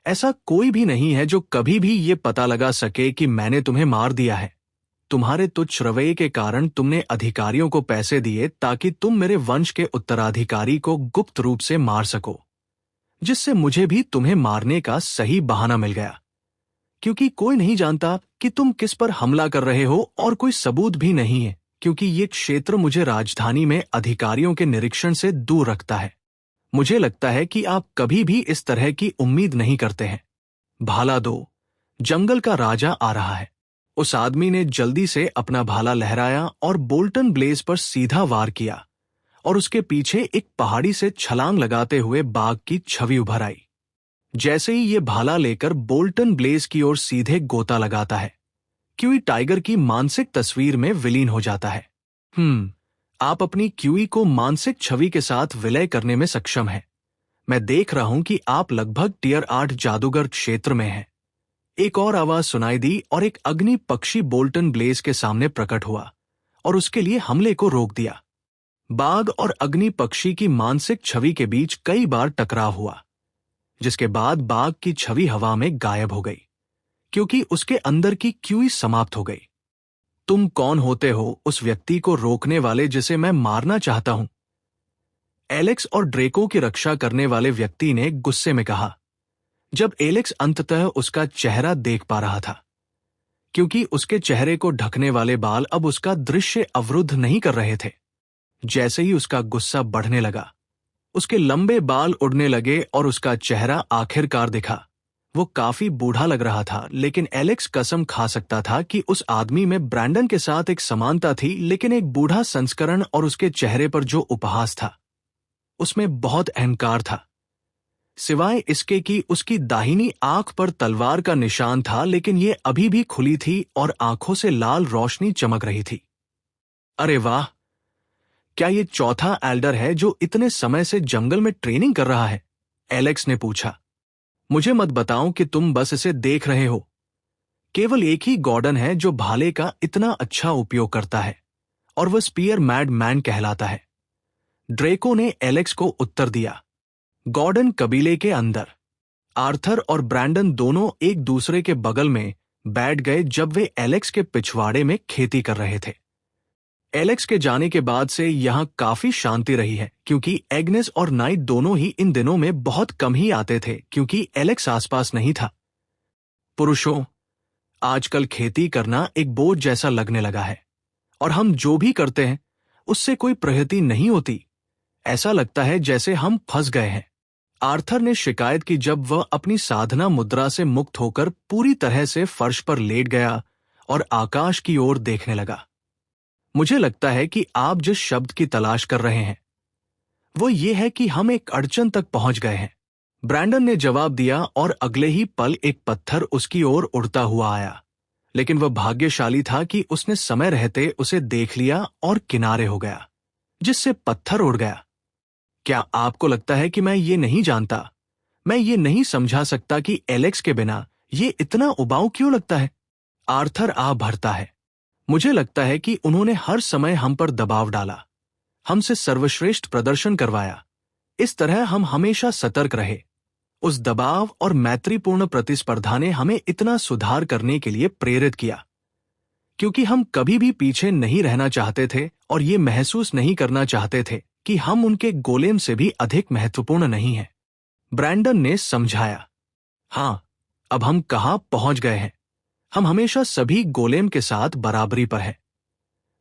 ऐसा कोई भी नहीं है जो कभी भी ये पता लगा सके कि मैंने तुम्हें मार दिया है। तुम्हारे तुच्छ रवैये के कारण तुमने अधिकारियों को पैसे दिए ताकि तुम मेरे वंश के उत्तराधिकारी को गुप्त रूप से मार सको, जिससे मुझे भी तुम्हें मारने का सही बहाना मिल गया, क्योंकि कोई नहीं जानता कि तुम किस पर हमला कर रहे हो, और कोई सबूत भी नहीं है, क्योंकि ये क्षेत्र मुझे राजधानी में अधिकारियों के निरीक्षण से दूर रखता है। मुझे लगता है कि आप कभी भी इस तरह की उम्मीद नहीं करते हैं। भाला 2, जंगल का राजा आ रहा है। उस आदमी ने जल्दी से अपना भाला लहराया और बोल्टन ब्लेज पर सीधा वार किया, और उसके पीछे एक पहाड़ी से छलांग लगाते हुए बाघ की छवि उभर आई। जैसे ही ये भाला लेकर बोल्टन ब्लेज की ओर सीधे गोता लगाता है, क्यूई टाइगर की मानसिक तस्वीर में विलीन हो जाता है। आप अपनी क्यूई को मानसिक छवि के साथ विलय करने में सक्षम हैं। मैं देख रहा हूं कि आप लगभग टियर 8 जादूगर क्षेत्र में हैं। एक और आवाज सुनाई दी और एक अग्नि पक्षी बोल्टन ब्लेज के सामने प्रकट हुआ और उसके लिए हमले को रोक दिया। बाघ और अग्नि पक्षी की मानसिक छवि के बीच कई बार टकराव हुआ, जिसके बाद बाघ की छवि हवा में गायब हो गई क्योंकि उसके अंदर की क्यूई समाप्त हो गई। तुम कौन होते हो उस व्यक्ति को रोकने वाले जिसे मैं मारना चाहता हूं? एलेक्स और ड्रेको की रक्षा करने वाले व्यक्ति ने गुस्से में कहा, जब एलेक्स अंततः उसका चेहरा देख पा रहा था, क्योंकि उसके चेहरे को ढकने वाले बाल अब उसका दृश्य अवरुद्ध नहीं कर रहे थे। जैसे ही उसका गुस्सा बढ़ने लगा, उसके लंबे बाल उड़ने लगे और उसका चेहरा आखिरकार दिखा। वो काफी बूढ़ा लग रहा था, लेकिन एलेक्स कसम खा सकता था कि उस आदमी में ब्रैंडन के साथ एक समानता थी, लेकिन एक बूढ़ा संस्करण, और उसके चेहरे पर जो उपहास था उसमें बहुत अहंकार था। सिवाय इसके कि उसकी दाहिनी आंख पर तलवार का निशान था, लेकिन ये अभी भी खुली थी और आंखों से लाल रोशनी चमक रही थी। अरे वाह, क्या ये चौथा एल्डर है जो इतने समय से जंगल में ट्रेनिंग कर रहा है? एलेक्स ने पूछा। मुझे मत बताओ कि तुम बस इसे देख रहे हो। केवल एक ही गॉर्डन है जो भाले का इतना अच्छा उपयोग करता है, और वह स्पीयर मैड मैन कहलाता है। ड्रेको ने एलेक्स को उत्तर दिया। गॉर्डन कबीले के अंदर आर्थर और ब्रैंडन दोनों एक दूसरे के बगल में बैठ गए जब वे एलेक्स के पिछवाड़े में खेती कर रहे थे। एलेक्स के जाने के बाद से यहां काफी शांति रही है, क्योंकि एग्नेस और नाइट दोनों ही इन दिनों में बहुत कम ही आते थे क्योंकि एलेक्स आसपास नहीं था। पुरुषों, आजकल खेती करना एक बोझ जैसा लगने लगा है, और हम जो भी करते हैं उससे कोई प्रगति नहीं होती। ऐसा लगता है जैसे हम फंस गए हैं। आर्थर ने शिकायत की जब वह अपनी साधना मुद्रा से मुक्त होकर पूरी तरह से फर्श पर लेट गया और आकाश की ओर देखने लगा। मुझे लगता है कि आप जिस शब्द की तलाश कर रहे हैं वो ये है कि हम एक अड़चन तक पहुंच गए हैं, ब्रैंडन ने जवाब दिया, और अगले ही पल एक पत्थर उसकी ओर उड़ता हुआ आया। लेकिन वह भाग्यशाली था कि उसने समय रहते उसे देख लिया और किनारे हो गया, जिससे पत्थर उड़ गया। क्या आपको लगता है कि मैं ये नहीं जानता? मैं ये नहीं समझा सकता कि एलेक्स के बिना ये इतना उबाऊ क्यों लगता है? आर्थर आ भरता है। मुझे लगता है कि उन्होंने हर समय हम पर दबाव डाला, हमसे सर्वश्रेष्ठ प्रदर्शन करवाया। इस तरह हम हमेशा सतर्क रहे। उस दबाव और मैत्रीपूर्ण प्रतिस्पर्धा ने हमें इतना सुधार करने के लिए प्रेरित किया, क्योंकि हम कभी भी पीछे नहीं रहना चाहते थे और ये महसूस नहीं करना चाहते थे कि हम उनके गोलेम से भी अधिक महत्वपूर्ण नहीं हैं। ब्रैंडन ने समझाया। हाँ, अब हम कहां पहुंच गए हैं? हम हमेशा सभी गोलेम के साथ बराबरी पर हैं,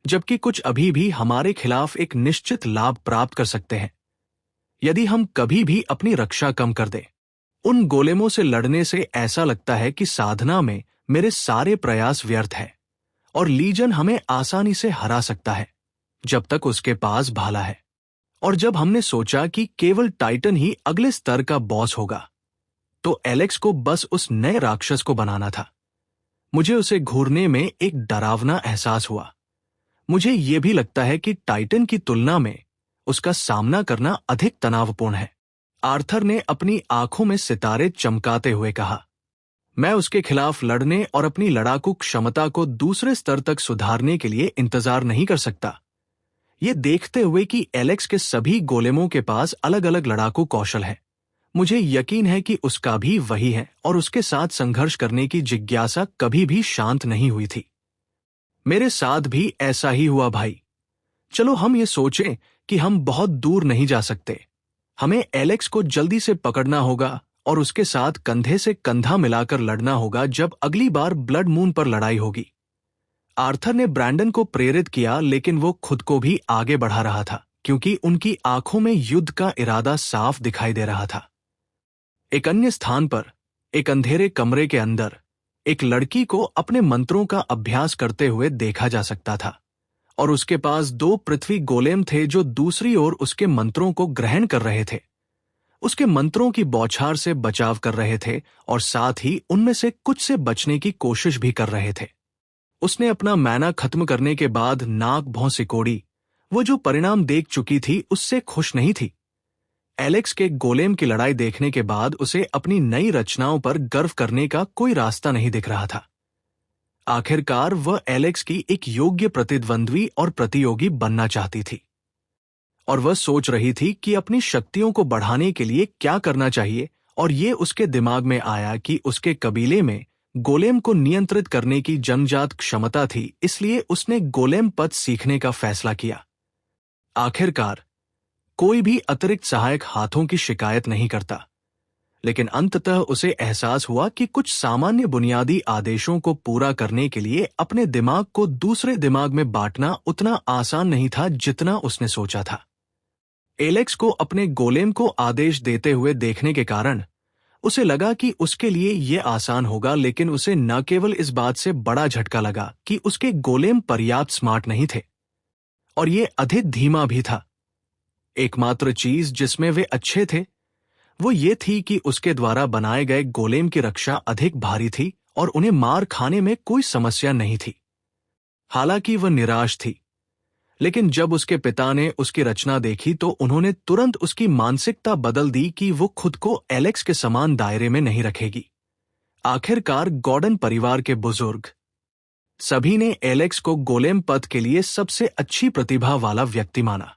जबकि कुछ अभी भी हमारे खिलाफ एक निश्चित लाभ प्राप्त कर सकते हैं यदि हम कभी भी अपनी रक्षा कम कर दें। उन गोलेमों से लड़ने से ऐसा लगता है कि साधना में मेरे सारे प्रयास व्यर्थ है, और लीजन हमें आसानी से हरा सकता है जब तक उसके पास भाला है। और जब हमने सोचा कि केवल टाइटन ही अगले स्तर का बॉस होगा, तो एलेक्स को बस उस नए राक्षस को बनाना था। मुझे उसे घूरने में एक डरावना एहसास हुआ। मुझे यह भी लगता है कि टाइटन की तुलना में उसका सामना करना अधिक तनावपूर्ण है। आर्थर ने अपनी आंखों में सितारे चमकाते हुए कहा। मैं उसके खिलाफ लड़ने और अपनी लड़ाकू क्षमता को दूसरे स्तर तक सुधारने के लिए इंतजार नहीं कर सकता। ये देखते हुए कि एलेक्स के सभी गोलेमों के पास अलग अलग लड़ाकू कौशल है, मुझे यकीन है कि उसका भी वही है, और उसके साथ संघर्ष करने की जिज्ञासा कभी भी शांत नहीं हुई थी। मेरे साथ भी ऐसा ही हुआ भाई। चलो हम ये सोचें कि हम बहुत दूर नहीं जा सकते। हमें एलेक्स को जल्दी से पकड़ना होगा और उसके साथ कंधे से कंधा मिलाकर लड़ना होगा जब अगली बार ब्लड मून पर लड़ाई होगी। आर्थर ने ब्रैंडन को प्रेरित किया, लेकिन वो खुद को भी आगे बढ़ा रहा था, क्योंकि उनकी आंखों में युद्ध का इरादा साफ दिखाई दे रहा था। एक अन्य स्थान पर, एक अंधेरे कमरे के अंदर, एक लड़की को अपने मंत्रों का अभ्यास करते हुए देखा जा सकता था, और उसके पास 2 पृथ्वी गोलेम थे जो दूसरी ओर उसके मंत्रों को ग्रहण कर रहे थे, उसके मंत्रों की बौछार से बचाव कर रहे थे, और साथ ही उनमें से कुछ से बचने की कोशिश भी कर रहे थे। उसने अपना मैना खत्म करने के बाद नाक भौं सिकोड़ी। वो जो परिणाम देख चुकी थी उससे खुश नहीं थी। एलेक्स के गोलेम की लड़ाई देखने के बाद उसे अपनी नई रचनाओं पर गर्व करने का कोई रास्ता नहीं दिख रहा था। आखिरकार वह एलेक्स की एक योग्य प्रतिद्वंद्वी और प्रतियोगी बनना चाहती थी। और वह सोच रही थी कि अपनी शक्तियों को बढ़ाने के लिए क्या करना चाहिए, और ये उसके दिमाग में आया कि उसके कबीले में गोलेम को नियंत्रित करने की जन्मजात क्षमता थी, इसलिए उसने गोलेम पद सीखने का फैसला किया। आखिरकार कोई भी अतिरिक्त सहायक हाथों की शिकायत नहीं करता, लेकिन अंततः उसे एहसास हुआ कि कुछ सामान्य बुनियादी आदेशों को पूरा करने के लिए अपने दिमाग को दूसरे दिमाग में बांटना उतना आसान नहीं था जितना उसने सोचा था। एलेक्स को अपने गोलेम को आदेश देते हुए देखने के कारण उसे लगा कि उसके लिए यह आसान होगा, लेकिन उसे न केवल इस बात से बड़ा झटका लगा कि उसके गोलेम पर्याप्त स्मार्ट नहीं थे, और ये अधिक धीमा भी था। एकमात्र चीज जिसमें वे अच्छे थे वो ये थी कि उसके द्वारा बनाए गए गोलेम की रक्षा अधिक भारी थी और उन्हें मार खाने में कोई समस्या नहीं थी। हालांकि वह निराश थी, लेकिन जब उसके पिता ने उसकी रचना देखी तो उन्होंने तुरंत उसकी मानसिकता बदल दी कि वो खुद को एलेक्स के समान दायरे में नहीं रखेगी। आखिरकार गॉर्डन परिवार के बुजुर्ग सभी ने एलेक्स को गोलेम पद के लिए सबसे अच्छी प्रतिभा वाला व्यक्ति माना,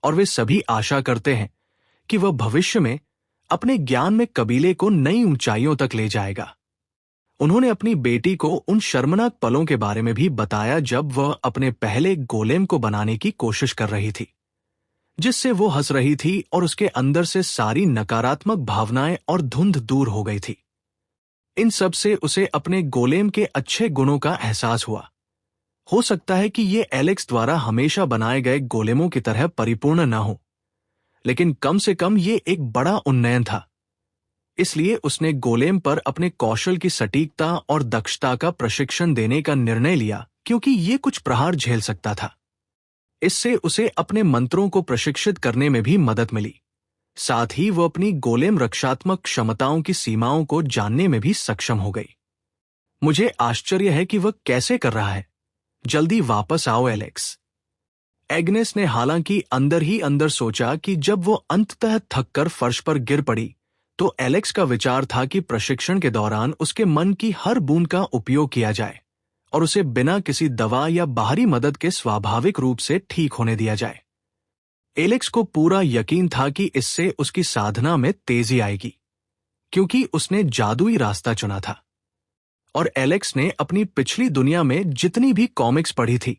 और वे सभी आशा करते हैं कि वह भविष्य में अपने ज्ञान में कबीले को नई ऊंचाइयों तक ले जाएगा। उन्होंने अपनी बेटी को उन शर्मनाक पलों के बारे में भी बताया जब वह अपने पहले गोलेम को बनाने की कोशिश कर रही थी, जिससे वो हंस रही थी और उसके अंदर से सारी नकारात्मक भावनाएं और धुंध दूर हो गई थी। इन सब से उसे अपने गोलेम के अच्छे गुणों का एहसास हुआ। हो सकता है कि ये एलेक्स द्वारा हमेशा बनाए गए गोलेमों की तरह परिपूर्ण न हो, लेकिन कम से कम ये एक बड़ा उन्नयन था। इसलिए उसने गोलेम पर अपने कौशल की सटीकता और दक्षता का प्रशिक्षण देने का निर्णय लिया, क्योंकि ये कुछ प्रहार झेल सकता था। इससे उसे अपने मंत्रों को प्रशिक्षित करने में भी मदद मिली। साथ ही वो अपनी गोलेम रक्षात्मक क्षमताओं की सीमाओं को जानने में भी सक्षम हो गई। मुझे आश्चर्य है कि वह कैसे कर रहा है। जल्दी वापस आओ एलेक्स। एग्नेस ने हालांकि अंदर ही अंदर सोचा कि जब वो अंततः थककर फर्श पर गिर पड़ी तो एलेक्स का विचार था कि प्रशिक्षण के दौरान उसके मन की हर बूंद का उपयोग किया जाए और उसे बिना किसी दवा या बाहरी मदद के स्वाभाविक रूप से ठीक होने दिया जाए। एलेक्स को पूरा यकीन था कि इससे उसकी साधना में तेजी आएगी, क्योंकि उसने जादुई रास्ता चुना था। और एलेक्स ने अपनी पिछली दुनिया में जितनी भी कॉमिक्स पढ़ी थी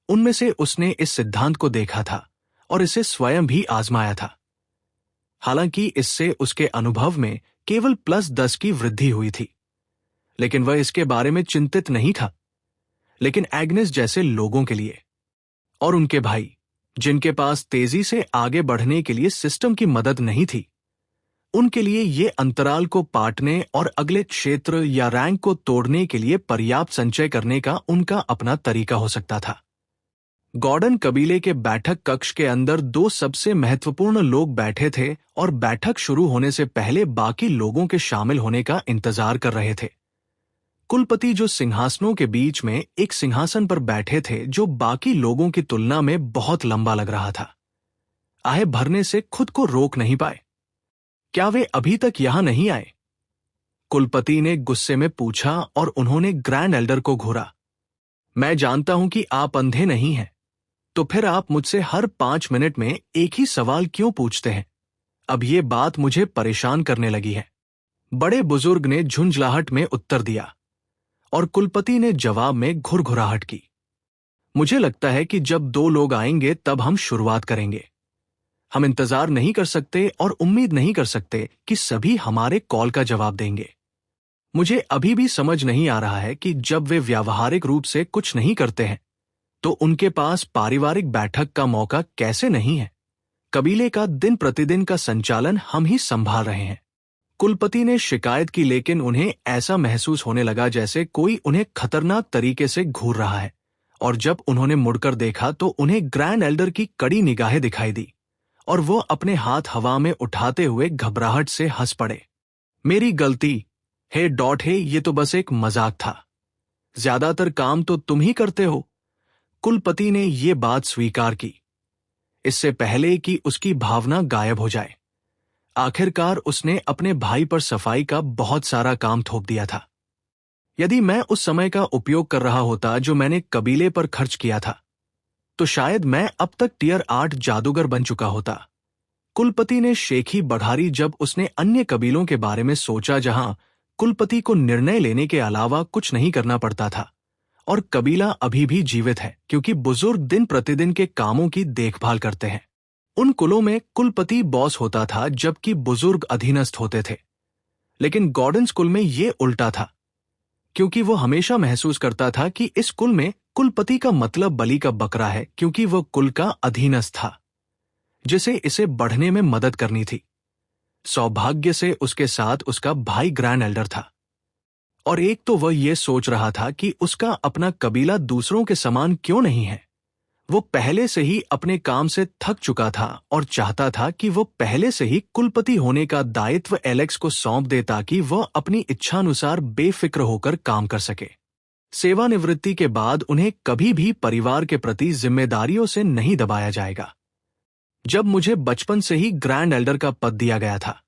उनमें से उसने इस सिद्धांत को देखा था और इसे स्वयं भी आजमाया था। हालांकि इससे उसके अनुभव में केवल +10 की वृद्धि हुई थी, लेकिन वह इसके बारे में चिंतित नहीं था। लेकिन एग्नेस जैसे लोगों के लिए और उनके भाई, जिनके पास तेजी से आगे बढ़ने के लिए सिस्टम की मदद नहीं थी, उनके लिए ये अंतराल को पाटने और अगले क्षेत्र या रैंक को तोड़ने के लिए पर्याप्त संचय करने का उनका अपना तरीका हो सकता था। गॉर्डन कबीले के बैठक कक्ष के अंदर 2 सबसे महत्वपूर्ण लोग बैठे थे और बैठक शुरू होने से पहले बाकी लोगों के शामिल होने का इंतजार कर रहे थे। कुलपति, जो सिंहासनों के बीच में एक सिंहासन पर बैठे थे जो बाकी लोगों की तुलना में बहुत लंबा लग रहा था, आहे भरने से खुद को रोक नहीं पाए। क्या वे अभी तक यहां नहीं आए? कुलपति ने गुस्से में पूछा और उन्होंने ग्रैंड एल्डर को घूरा। मैं जानता हूं कि आप अंधे नहीं हैं, तो फिर आप मुझसे हर 5 मिनट में एक ही सवाल क्यों पूछते हैं? अब ये बात मुझे परेशान करने लगी है। बड़े बुजुर्ग ने झुंझलाहट में उत्तर दिया और कुलपति ने जवाब में घुरघुराहट की। मुझे लगता है कि जब 2 लोग आएंगे तब हम शुरुआत करेंगे। हम इंतजार नहीं कर सकते और उम्मीद नहीं कर सकते कि सभी हमारे कॉल का जवाब देंगे। मुझे अभी भी समझ नहीं आ रहा है कि जब वे व्यावहारिक रूप से कुछ नहीं करते हैं तो उनके पास पारिवारिक बैठक का मौका कैसे नहीं है। कबीले का दिन प्रतिदिन का संचालन हम ही संभाल रहे हैं। कुलपति ने शिकायत की, लेकिन उन्हें ऐसा महसूस होने लगा जैसे कोई उन्हें खतरनाक तरीके से घूर रहा है, और जब उन्होंने मुड़कर देखा तो उन्हें ग्रैंड एल्डर की कड़ी निगाहें दिखाई दी और वो अपने हाथ हवा में उठाते हुए घबराहट से हंस पड़े। मेरी गलती हे डॉट हे, ये तो बस एक मजाक था। ज्यादातर काम तो तुम ही करते हो। कुलपति ने ये बात स्वीकार की, इससे पहले कि उसकी भावना गायब हो जाए। आखिरकार उसने अपने भाई पर सफाई का बहुत सारा काम थोप दिया था। यदि मैं उस समय का उपयोग कर रहा होता जो मैंने कबीले पर खर्च किया था, तो शायद मैं अब तक टियर 8 जादूगर बन चुका होता। कुलपति ने शेखी बढ़ारी जब उसने अन्य कबीलों के बारे में सोचा जहां कुलपति को निर्णय लेने के अलावा कुछ नहीं करना पड़ता था, और कबीला अभी भी जीवित है क्योंकि बुजुर्ग दिन प्रतिदिन के कामों की देखभाल करते हैं। उन कुलों में कुलपति बॉस होता था जबकि बुजुर्ग अधीनस्थ होते थे। लेकिन गॉर्डन्स कुल में ये उल्टा था, क्योंकि वो हमेशा महसूस करता था कि इस कुल में कुलपति का मतलब बलि का बकरा है, क्योंकि वो कुल का अधीनस्थ था जिसे इसे बढ़ने में मदद करनी थी। सौभाग्य से उसके साथ उसका भाई ग्रैंड एल्डर था, और एक तो वह ये सोच रहा था कि उसका अपना कबीला दूसरों के समान क्यों नहीं है। वो पहले से ही अपने काम से थक चुका था और चाहता था कि वो पहले से ही कुलपति होने का दायित्व एलेक्स को सौंप दे ताकि वह अपनी इच्छानुसार बेफिक्र होकर काम कर सके। सेवानिवृत्ति के बाद उन्हें कभी भी परिवार के प्रति जिम्मेदारियों से नहीं दबाया जाएगा। जब मुझे बचपन से ही ग्रैंड एल्डर का पद दिया गया था,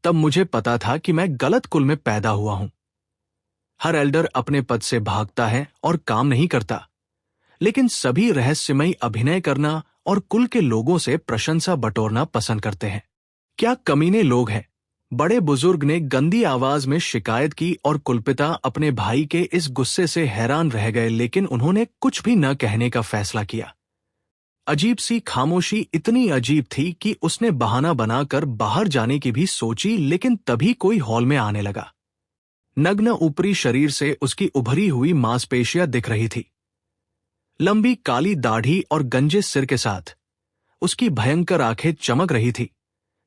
तब मुझे पता था कि मैं गलत कुल में पैदा हुआ हूं। हर एल्डर अपने पद से भागता है और काम नहीं करता, लेकिन सभी रहस्यमयी अभिनय करना और कुल के लोगों से प्रशंसा बटोरना पसंद करते हैं। क्या कमीने लोग हैं, बड़े बुजुर्ग ने गंदी आवाज में शिकायत की, और कुलपिता अपने भाई के इस गुस्से से हैरान रह गए, लेकिन उन्होंने कुछ भी न कहने का फैसला किया। अजीब सी खामोशी इतनी अजीब थी कि उसने बहाना बनाकर बाहर जाने की भी सोची, लेकिन तभी कोई हॉल में आने लगा। नग्न ऊपरी शरीर से उसकी उभरी हुई मांसपेशियां दिख रही थी। लंबी काली दाढ़ी और गंजे सिर के साथ उसकी भयंकर आंखें चमक रही थी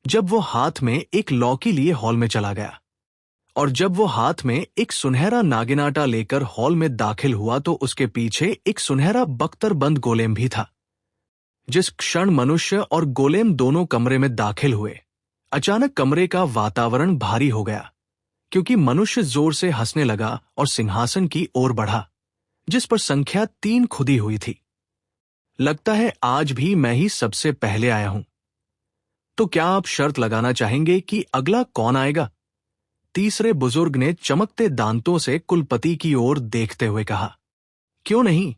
जब वो हाथ में एक लौकी लिए हॉल में चला गया। और जब वो हाथ में एक सुनहरा नागिनाटा लेकर हॉल में दाखिल हुआ तो उसके पीछे एक सुनहरा बख्तरबंद गोलेम भी था। जिस क्षण मनुष्य और गोलेम दोनों कमरे में दाखिल हुए, अचानक कमरे का वातावरण भारी हो गया, क्योंकि मनुष्य जोर से हंसने लगा और सिंहासन की ओर बढ़ा जिस पर संख्या 3 खुदी हुई थी। लगता है आज भी मैं ही सबसे पहले आया हूं। तो क्या आप शर्त लगाना चाहेंगे कि अगला कौन आएगा? तीसरे बुजुर्ग ने चमकते दांतों से कुलपति की ओर देखते हुए कहा। क्यों नहीं,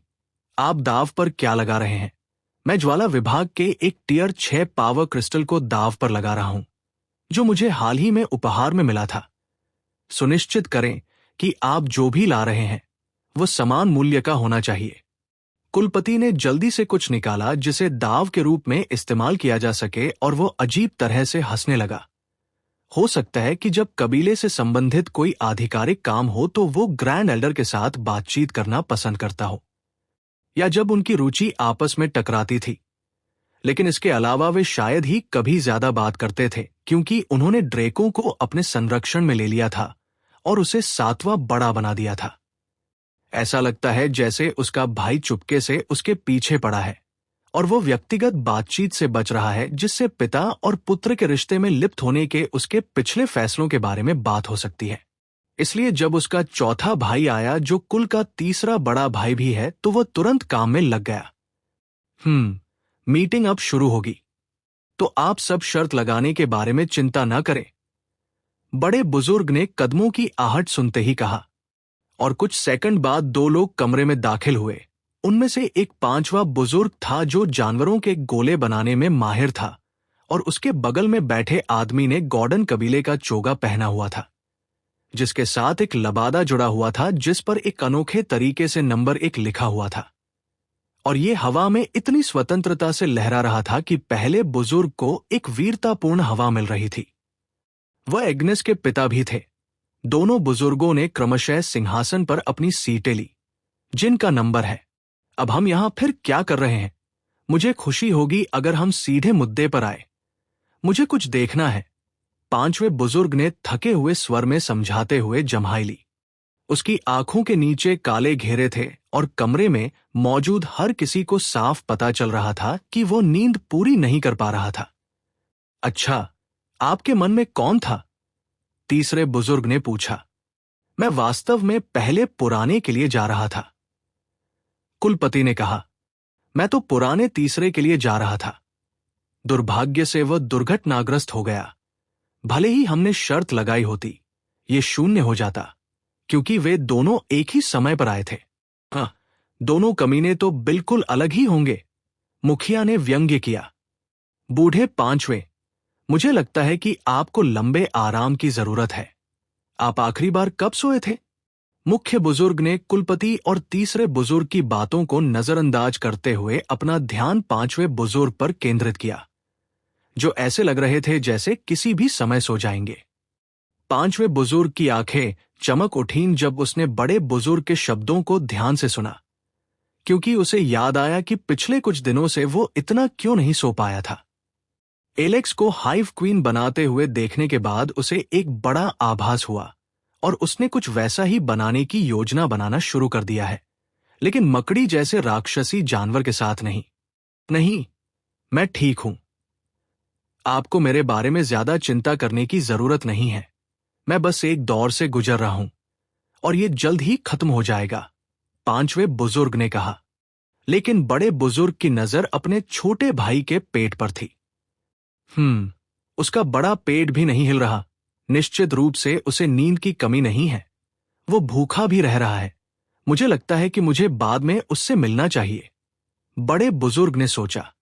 आप दाव पर क्या लगा रहे हैं? मैं ज्वाला विभाग के एक टियर 6 पावर क्रिस्टल को दाव पर लगा रहा हूं, जो मुझे हाल ही में उपहार में मिला था। सुनिश्चित करें कि आप जो भी ला रहे हैं वो समान मूल्य का होना चाहिए। कुलपति ने जल्दी से कुछ निकाला जिसे दाव के रूप में इस्तेमाल किया जा सके, और वो अजीब तरह से हंसने लगा। हो सकता है कि जब कबीले से संबंधित कोई आधिकारिक काम हो तो वो ग्रैंड एल्डर के साथ बातचीत करना पसंद करता हो, या जब उनकी रुचि आपस में टकराती थी। लेकिन इसके अलावा वे शायद ही कभी ज्यादा बात करते थे, क्योंकि उन्होंने ड्रेको को अपने संरक्षण में ले लिया था और उसे 7वां बड़ा बना दिया था। ऐसा लगता है जैसे उसका भाई चुपके से उसके पीछे पड़ा है और वो व्यक्तिगत बातचीत से बच रहा है जिससे पिता और पुत्र के रिश्ते में लिप्त होने के उसके पिछले फैसलों के बारे में बात हो सकती है। इसलिए जब उसका चौथा भाई आया, जो कुल का तीसरा बड़ा भाई भी है, तो वह तुरंत काम में लग गया। मीटिंग अब शुरू होगी, तो आप सब शर्त लगाने के बारे में चिंता न करें, बड़े बुजुर्ग ने कदमों की आहट सुनते ही कहा। और कुछ सेकंड बाद 2 लोग कमरे में दाखिल हुए। उनमें से एक 5वां बुजुर्ग था जो जानवरों के गोले बनाने में माहिर था, और उसके बगल में बैठे आदमी ने गॉर्डन कबीले का चोगा पहना हुआ था, जिसके साथ एक लबादा जुड़ा हुआ था जिस पर एक अनोखे तरीके से नंबर 1 लिखा हुआ था। और ये हवा में इतनी स्वतंत्रता से लहरा रहा था कि पहले बुजुर्ग को एक वीरतापूर्ण हवा मिल रही थी। वह एग्नेस के पिता भी थे। दोनों बुजुर्गों ने क्रमशः सिंहासन पर अपनी सीटें ली, जिनका नंबर है। अब हम यहां फिर क्या कर रहे हैं? मुझे खुशी होगी अगर हम सीधे मुद्दे पर आए। मुझे कुछ देखना है, 5वें बुजुर्ग ने थके हुए स्वर में समझाते हुए जम्हाई ली। उसकी आंखों के नीचे काले घेरे थे और कमरे में मौजूद हर किसी को साफ पता चल रहा था कि वो नींद पूरी नहीं कर पा रहा था। अच्छा, आपके मन में कौन था? तीसरे बुजुर्ग ने पूछा। मैं वास्तव में पहले पुराने के लिए जा रहा था, कुलपति ने कहा। मैं तो पुराने तीसरे के लिए जा रहा था। दुर्भाग्य से वह दुर्घटनाग्रस्त हो गया। भले ही हमने शर्त लगाई होती, ये 0 हो जाता, क्योंकि वे दोनों एक ही समय पर आए थे। हाँ, दोनों कमीने तो बिल्कुल अलग ही होंगे, मुखिया ने व्यंग्य किया। बूढ़े पांचवें, मुझे लगता है कि आपको लंबे आराम की जरूरत है। आप आखिरी बार कब सोए थे? मुख्य बुजुर्ग ने कुलपति और तीसरे बुजुर्ग की बातों को नजरअंदाज करते हुए अपना ध्यान पांचवें बुजुर्ग पर केंद्रित किया, जो ऐसे लग रहे थे जैसे किसी भी समय सो जाएंगे। पांचवें बुजुर्ग की आंखें चमक उठीं जब उसने बड़े बुजुर्ग के शब्दों को ध्यान से सुना, क्योंकि उसे याद आया कि पिछले कुछ दिनों से वो इतना क्यों नहीं सो पाया था। एलेक्स को हाइव क्वीन बनाते हुए देखने के बाद उसे एक बड़ा आभास हुआ और उसने कुछ वैसा ही बनाने की योजना बनाना शुरू कर दिया है, लेकिन मकड़ी जैसे राक्षसी जानवर के साथ नहीं। नहीं, मैं ठीक हूं। आपको मेरे बारे में ज्यादा चिंता करने की जरूरत नहीं है। मैं बस एक दौर से गुजर रहा हूं और ये जल्द ही खत्म हो जाएगा, पांचवें बुजुर्ग ने कहा। लेकिन बड़े बुजुर्ग की नजर अपने छोटे भाई के पेट पर थी। उसका बड़ा पेट भी नहीं हिल रहा। निश्चित रूप से उसे नींद की कमी नहीं है। वो भूखा भी रह रहा है। मुझे लगता है कि मुझे बाद में उससे मिलना चाहिए, बड़े बुजुर्ग ने सोचा।